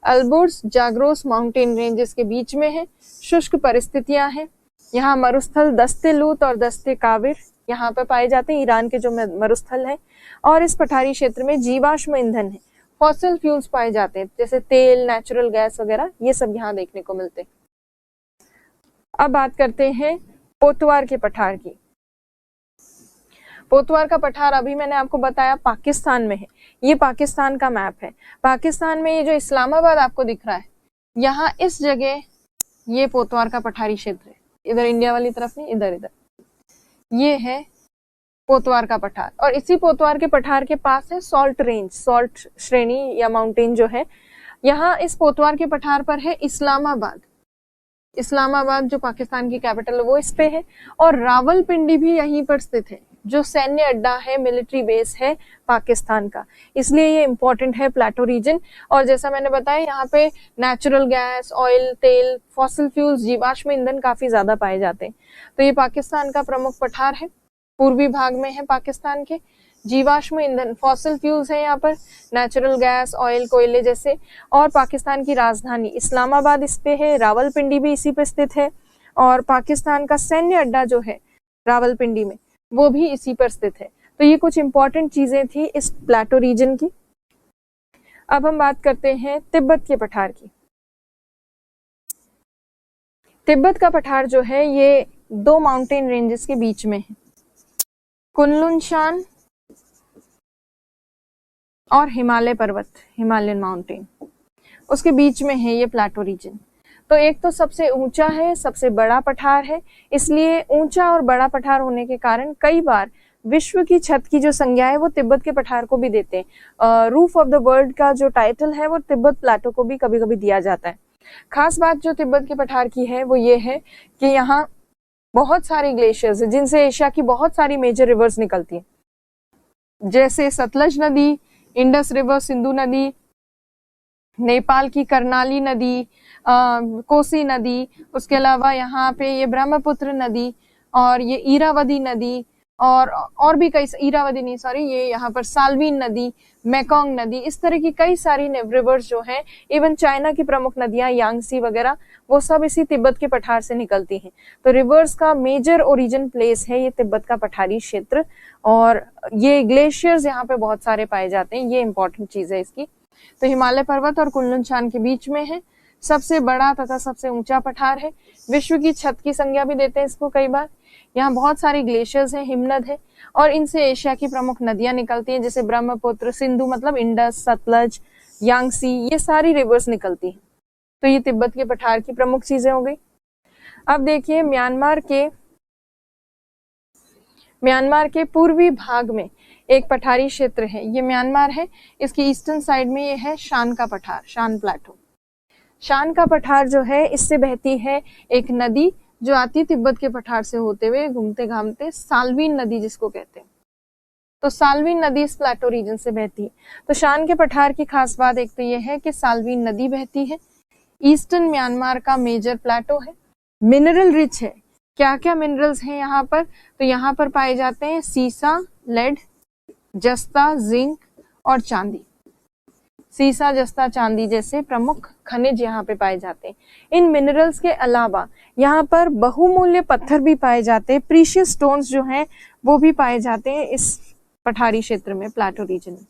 अल्बुर्ज जाग्रोस माउंटेन रेंजेस के बीच में है, शुष्क परिस्थितियां हैं, यहाँ मरुस्थल दस्ते लूत और दस्ते काविर यहाँ पे पाए जाते हैं, ईरान के जो मरुस्थल है, और इस पठारी क्षेत्र में जीवाश्म ईंधन है, फॉसिल फ्यूल्स पाए जाते हैं, जैसे तेल, नेचुरल गैस वगैरह, ये सब यहाँ देखने को मिलते हैं। अब बात करते हैं पोतवार के पठार की। पोतवार का पठार अभी मैंने आपको बताया पाकिस्तान में है, ये पाकिस्तान का मैप है। पाकिस्तान में ये जो इस्लामाबाद आपको दिख रहा है, यहाँ इस जगह ये पोतवार का पठारी क्षेत्र है, इधर इंडिया वाली तरफ नहीं, इधर ये है पोतवार का पठार, और इसी पोतवार के पठार के पास है सॉल्ट रेंज, सॉल्ट श्रेणी या माउंटेन जो है। यहाँ इस पोतवार के पठार पर है इस्लामाबाद जो पाकिस्तान की कैपिटल है वो इस पे है, और रावलपिंडी भी यहीं पर स्थित है, जो सैन्य अड्डा है, मिलिट्री बेस है पाकिस्तान का, इसलिए ये इंपॉर्टेंट है प्लेटो रीजन। और जैसा मैंने बताया यहाँ पे नेचुरल गैस, ऑयल, तेल, फॉसिल फ्यूल्स, जीवाश्म ईंधन काफी ज्यादा पाए जाते हैं। तो ये पाकिस्तान का प्रमुख पठार है, पूर्वी भाग में है पाकिस्तान के। जीवाश्म ईंधन, फॉसिल फ्यूल्स है यहाँ पर, नेचुरल गैस, ऑयल, कोयले जैसे, और पाकिस्तान की राजधानी इस्लामाबाद इस पे है, रावलपिंडी भी इसी पे स्थित है, और पाकिस्तान का सैन्य अड्डा जो है रावलपिंडी में वो भी इसी पर स्थित है। तो ये कुछ इंपॉर्टेंट चीजें थी इस प्लेटो रीजन की। अब हम बात करते हैं तिब्बत के पठार की। तिब्बत का पठार जो है ये दो माउंटेन रेंजेस के बीच में है, कुनलुन शान और हिमालय पर्वत, हिमालयन माउंटेन, उसके बीच में है ये प्लेटो रीजन। तो एक तो सबसे ऊंचा है, सबसे बड़ा पठार है, इसलिए ऊंचा और बड़ा पठार होने के कारण कई बार विश्व की छत की जो संज्ञा है वो तिब्बत के पठार को भी देते हैं। रूफ ऑफ द वर्ल्ड का जो टाइटल है वो तिब्बत प्लेटो को भी कभी कभी दिया जाता है। खास बात जो तिब्बत के पठार की है वो ये है कि यहाँ बहुत सारे ग्लेशियर्स हैं, जिनसे एशिया की बहुत सारी मेजर रिवर्स निकलती हैं, जैसे सतलज नदी, इंडस रिवर, सिंधु नदी, नेपाल की करनाली नदी, कोसी नदी, उसके अलावा यहाँ पे ये ब्रह्मपुत्र नदी और ये इरावदी नदी, और भी कई, इरावदी नहीं सॉरी, ये यहाँ पर साल्वीन नदी, मेकोंग नदी, इस तरह की कई सारी रिवर्स जो हैं, इवन चाइना की प्रमुख नदियां यांगसी वगैरह, वो सब इसी तिब्बत के पठार से निकलती हैं। तो रिवर्स का मेजर ओरिजिन प्लेस है ये तिब्बत का पठारी क्षेत्र, और ये ग्लेशियर्स यहाँ पे बहुत सारे पाए जाते हैं, ये इंपॉर्टेंट चीज है इसकी। तो हिमालय पर्वत और कुनलुन शान के बीच में है, सबसे बड़ा तथा सबसे ऊंचा पठार है, विश्व की छत की संज्ञा भी देते हैं इसको कई बार। यहाँ बहुत सारे ग्लेशियर्स हैं, हिमनद है, और इनसे एशिया की प्रमुख नदियां निकलती हैं, जैसे ब्रह्मपुत्र, सिंधु मतलब इंडस, सतलज, यांगसी, ये सारी रिवर्स निकलती हैं। तो ये तिब्बत के पठार की प्रमुख चीजें हो गई। अब देखिए म्यांमार के पूर्वी भाग में एक पठारी क्षेत्र है, ये म्यांमार है, इसकी ईस्टर्न साइड में ये है शान का पठार, शान प्लेटो। शान का पठार जो है इससे बहती है एक नदी जो आती है तिब्बत के पठार से होते हुए घूमते घामते, साल्वीन नदी जिसको कहते हैं। तो साल्वीन नदी इस प्लेटो रीजन से बहती है। तो शान के पठार की खास बात एक तो ये है कि साल्वीन नदी बहती है, ईस्टर्न म्यांमार का मेजर प्लेटो है, मिनरल रिच है। क्या क्या मिनरल्स हैं यहाँ पर? तो यहाँ पर पाए जाते हैं सीसा, लेड, जस्ता, जिंक और चांदी। सीसा, जस्ता, चांदी जैसे प्रमुख खनिज यहाँ पे पाए जाते हैं। इन मिनरल्स के अलावा यहाँ पर बहुमूल्य पत्थर भी पाए जाते हैं, प्रीशियस स्टोन्स जो हैं वो भी पाए जाते हैं इस पठारी क्षेत्र में, प्लाटो रीजन में।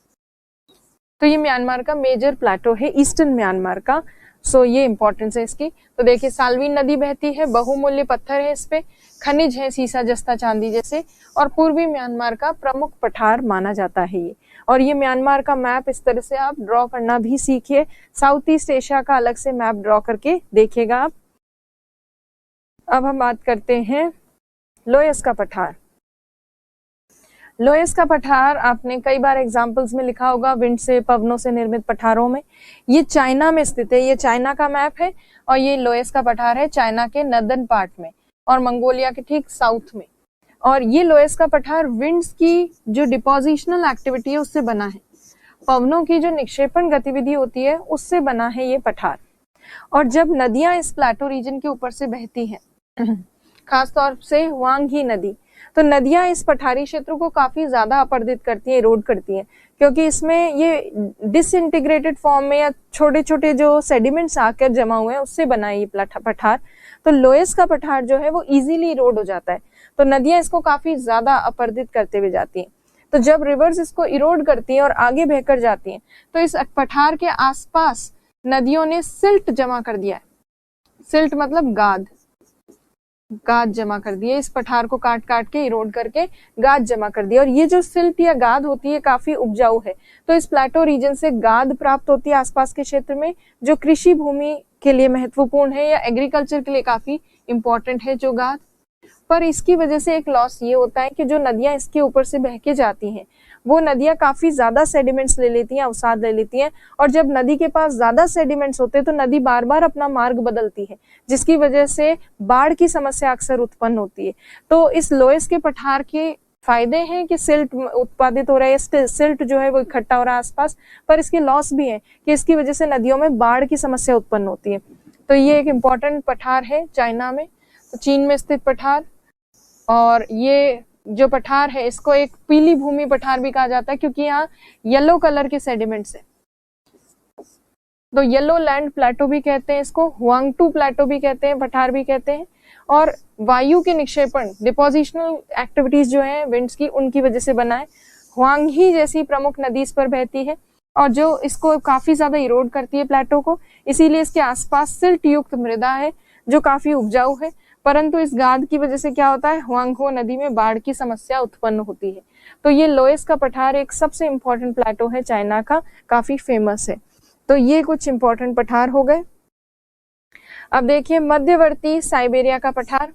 तो ये म्यांमार का मेजर प्लाटो है, ईस्टर्न म्यांमार का। सो ये इंपॉर्टेंस है इसकी। तो देखिए साल्वीन नदी बहती है, बहुमूल्य पत्थर है, इस पे खनिज है सीसा, जस्ता, चांदी जैसे, और पूर्वी म्यांमार का प्रमुख पठार माना जाता है ये। और ये म्यांमार का मैप इस तरह से आप ड्रॉ करना भी सीखिए, साउथ ईस्ट एशिया का अलग से मैप ड्रॉ करके देखिएगा आप। अब हम बात करते हैं लोयस का पठार। लोयस का पठार आपने कई बार एग्जाम्पल्स में लिखा होगा, विंड से, पवनों से निर्मित पठारों में। ये चाइना में स्थित है, ये चाइना का मैप है, और ये लोयस का पठार है चाइना के नॉर्दर्न पार्ट में और मंगोलिया के ठीक साउथ में। और ये लोयस का पठार विंड्स की जो डिपोजिशनल एक्टिविटी है उससे बना है, पवनों की जो निक्षेपण गतिविधि होती है उससे बना है ये पठार। और जब नदियां इस प्लाटो रीजन के ऊपर से बहती हैं खासतौर से हुआंगी नदी, तो नदियां इस पठारी क्षेत्र को काफी ज्यादा अपरदित करती हैं, इरोड करती हैं, क्योंकि इसमें ये डिसइंटीग्रेटेड फॉर्म में या छोटे छोटे जो सेडिमेंट्स आकर जमा हुए हैं उससे बना है ये पठार। तो लोयस का पठार जो है वो इजीली इरोड हो जाता है, तो नदियां इसको काफी ज्यादा अपरदित करते हुए जाती हैं। तो जब रिवर्स इसको इरोड करती हैं और आगे बहकर जाती हैं, तो इस पठार के आसपास नदियों ने सिल्ट जमा कर दिया है। सिल्ट मतलब गाद जमा कर दिए, इस पठार को काट काट के इरोड करके गाद जमा कर दिया। और ये जो सिल्ट या गाद होती है काफी उपजाऊ है, तो इस प्लाटो रीजन से गाद प्राप्त होती है आसपास के क्षेत्र में, जो कृषि भूमि के लिए महत्वपूर्ण है या एग्रीकल्चर के लिए काफी इंपॉर्टेंट है जो गाद। पर इसकी वजह से एक लॉस ये होता है कि जो नदियां इसके ऊपर से बह के जाती हैं वो नदियां काफी ज्यादा सेडिमेंट्स ले लेती हैं, अवसाद ले लेती हैं, और जब नदी के पास ज्यादा सेडिमेंट्स होते हैं तो नदी बार बार अपना मार्ग बदलती है, जिसकी वजह से बाढ़ की समस्या अक्सर उत्पन्न होती है। तो इस लोयस के पठार के फायदे हैं कि सिल्ट उत्पादित हो रहा है, सिल्ट जो है वो इकट्ठा हो रहा है आसपास, पर इसके लॉस भी है कि इसकी वजह से नदियों में बाढ़ की समस्या उत्पन्न होती है। तो ये एक इम्पॉर्टेंट पठार है चाइना में, तो चीन में स्थित पठार। और ये जो पठार है इसको एक पीली भूमि पठार भी कहा जाता है, क्योंकि यहाँ येलो कलर के सेडिमेंट्स है, तो येलो लैंड प्लेटो भी कहते हैं इसको, हुआंगटू प्लेटो भी कहते हैं, पठार भी कहते हैं। और वायु के निक्षेपण, डिपोजिशनल एक्टिविटीज जो है विंड्स की, उनकी वजह से बना है। हुआंगी जैसी प्रमुख नदी इस पर बहती है और जो इसको काफी ज्यादा इरोड करती है प्लेटो को, इसीलिए इसके आसपास सिल्ट युक्त मृदा है जो काफी उपजाऊ है। परंतु इस गाद की वजह से क्या होता है, हुआंगहो नदी में बाढ़ की समस्या उत्पन्न होती है। तो ये लोयस का पठार एक सबसे इंपॉर्टेंट प्लेटो है चाइना का, काफी फेमस है। तो ये कुछ इंपॉर्टेंट पठार हो गए। अब देखिए मध्यवर्ती साइबेरिया का पठार।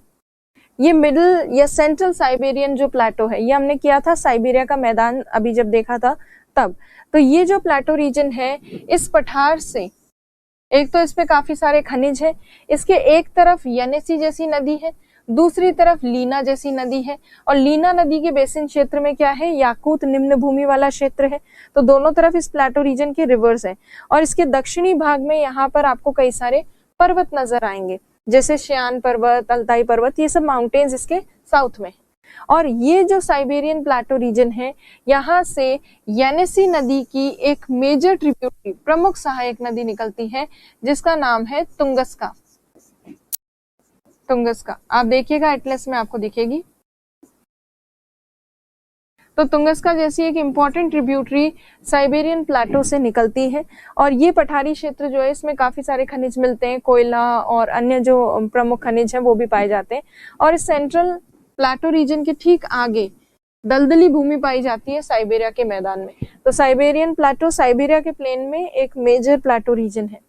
ये मिडिल या सेंट्रल साइबेरियन जो प्लेटो है, ये हमने किया था साइबेरिया का मैदान अभी जब देखा था तब। तो ये जो प्लेटो रीजन है, इस पठार से एक तो इस पे काफी सारे खनिज है, इसके एक तरफ येनेसी जैसी नदी है, दूसरी तरफ लीना जैसी नदी है, और लीना नदी के बेसिन क्षेत्र में क्या है, याकूत निम्न भूमि वाला क्षेत्र है। तो दोनों तरफ इस प्लेटो रीजन के रिवर्स है, और इसके दक्षिणी भाग में यहाँ पर आपको कई सारे पर्वत नजर आएंगे, जैसे शियान पर्वत, अल्ताई पर्वत, ये सब माउंटेन्स इसके साउथ में। और ये जो साइबेरियन प्लेटो रीजन है, यहाँ से येनेसी नदी की एक मेजर ट्रिब्यूटरी, प्रमुख सहायक नदी निकलती है, जिसका नाम है तुंगस्का। तुंगस्का आप देखिएगा एटलस में आपको दिखेगी। तो तुंगस्का जैसी एक इम्पॉर्टेंट ट्रिब्यूटरी साइबेरियन प्लेटो से निकलती है, और ये पठारी क्षेत्र जो है इसमें काफी सारे खनिज मिलते हैं, कोयला और अन्य जो प्रमुख खनिज हैं वो भी पाए जाते हैं। और इस सेंट्रल प्लेटो रीजन के ठीक आगे दलदली भूमि पाई जाती है साइबेरिया के मैदान में। तो साइबेरियन प्लेटो साइबेरिया के प्लेन में एक मेजर प्लेटो रीजन है।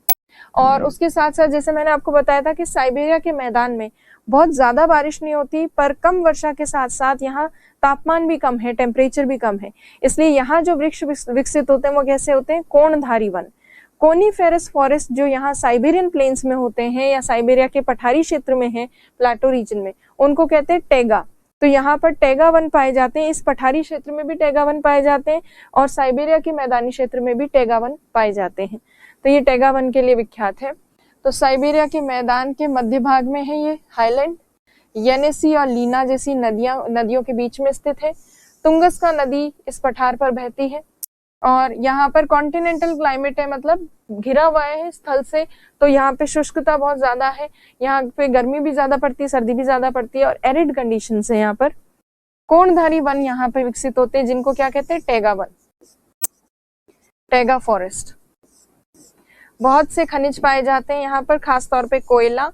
और उसके साथ साथ जैसे मैंने आपको बताया था कि साइबेरिया के मैदान में बहुत ज्यादा बारिश नहीं होती, पर कम वर्षा के साथ साथ यहाँ तापमान भी कम है, टेम्परेचर भी कम है, इसलिए यहाँ जो वृक्ष विकसित होते हैं वो कैसे होते हैं, कोणधारी वन, कोनीफेरस फॉरेस्ट, जो यहाँ साइबेरियन प्लेन्स में होते हैं या साइबेरिया के पठारी क्षेत्र में है प्लेटो रीजन में, उनको कहते हैं टैगा। तो यहाँ पर टैगा वन पाए जाते हैं, इस पठारी क्षेत्र में भी टैगा वन पाए जाते हैं, और साइबेरिया के मैदानी क्षेत्र में भी टैगा वन पाए जाते हैं। तो ये टैगा वन के लिए विख्यात है। तो साइबेरिया के मैदान के मध्य भाग में है ये हाईलैंड, येनेसी और लीना जैसी नदियों के बीच में स्थित है। तुंगस्का नदी इस पठार पर बहती है, और यहाँ पर कॉन्टिनेंटल क्लाइमेट है, मतलब घिरा हुआ है स्थल से, तो यहाँ पे शुष्कता बहुत ज्यादा है, यहाँ पे गर्मी भी ज्यादा पड़ती है, सर्दी भी ज्यादा पड़ती है और एरिड कंडीशंस है। यहाँ पर कोणधारी वन यहाँ पे विकसित होते हैं, जिनको क्या कहते हैं, टैगा वन, टैगा फॉरेस्ट। बहुत से खनिज पाए जाते हैं यहाँ पर, खासतौर पे कोयला,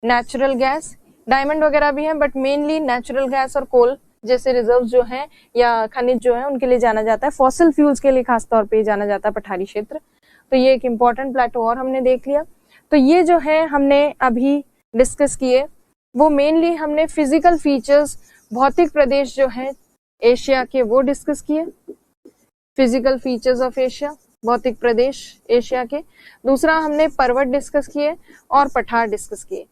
नेचुरल गैस, डायमंड वगैरह भी है, बट मेनली नेचुरल गैस और कोल जैसे रिजर्व जो हैं या खनिज जो है उनके लिए जाना जाता है। फॉसिल फ्यूल्स के लिए खासतौर पे जाना जाता है पठारी क्षेत्र। तो ये एक इम्पॉर्टेंट प्लेटो और हमने देख लिया। तो ये जो है हमने अभी डिस्कस किए, वो मेनली हमने फिजिकल फीचर्स, भौतिक प्रदेश जो है एशिया के वो डिस्कस किए, फिजिकल फीचर्स ऑफ एशिया, भौतिक प्रदेश एशिया के। दूसरा हमने पर्वत डिस्कस किए और पठार डिस्कस किए।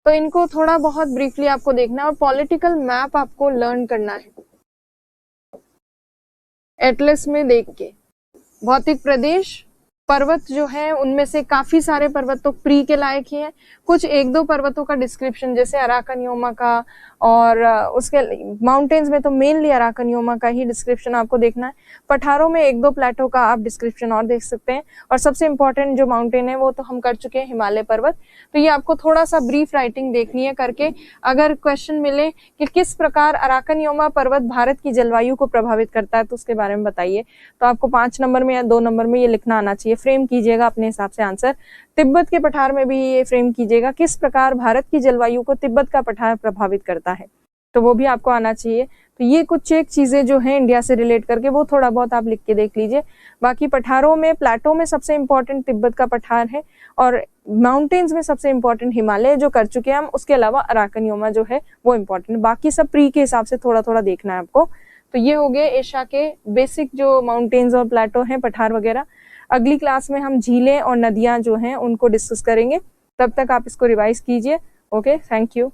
तो इनको थोड़ा बहुत ब्रीफली आपको देखना है और पॉलिटिकल मैप आपको लर्न करना है एटलस में देख के। भौतिक प्रदेश, पर्वत जो है उनमें से काफी सारे पर्वत तो प्री के लायक ही हैं, कुछ एक दो पर्वतों का डिस्क्रिप्शन जैसे अराकनियोमा का, और उसके माउंटेन्स में तो मेनली अराकनियोमा का ही डिस्क्रिप्शन आपको देखना है। पठारों में एक दो प्लेटो का आप डिस्क्रिप्शन और देख सकते हैं, और सबसे इंपॉर्टेंट जो माउंटेन है वो तो हम कर चुके हैं, हिमालय पर्वत। तो ये आपको थोड़ा सा ब्रीफ राइटिंग देखनी है करके, अगर क्वेश्चन मिले कि किस प्रकार अराकनियोमा पर्वत भारत की जलवायु को प्रभावित करता है तो उसके बारे में बताइए, तो आपको 5 नंबर में या 2 नंबर में ये लिखना आना चाहिए। फ्रेम कीजिएगा अपने हिसाब से आंसर। तिब्बत के पठार में भी ये फ्रेम कीजिएगा, किस प्रकार भारत की जलवायु को तिब्बत का पठार प्रभावित करता है, तो वो भी आपको आना चाहिए। तो ये कुछ एक चीजें जो हैं इंडिया से रिलेट करके वो थोड़ा बहुत आप लिख के देख लीजिए। बाकी पठारों में, प्लेटो में सबसे इंपॉर्टेंट तिब्बत का पठार है, और माउंटेन्स में सबसे इंपॉर्टेंट हिमालय जो कर चुके हैं हम, उसके अलावा अराकनियोमा जो है वो इंपॉर्टेंट। बाकी सब प्री के हिसाब से थोड़ा थोड़ा देखना है आपको। तो ये हो गए एशिया के बेसिक जो माउंटेन्स और प्लेटो हैं, पठार वगैरह। अगली क्लास में हम झीलें और नदियां जो हैं उनको डिस्कस करेंगे। तब तक आप इसको रिवाइज कीजिए। Okay, thank you.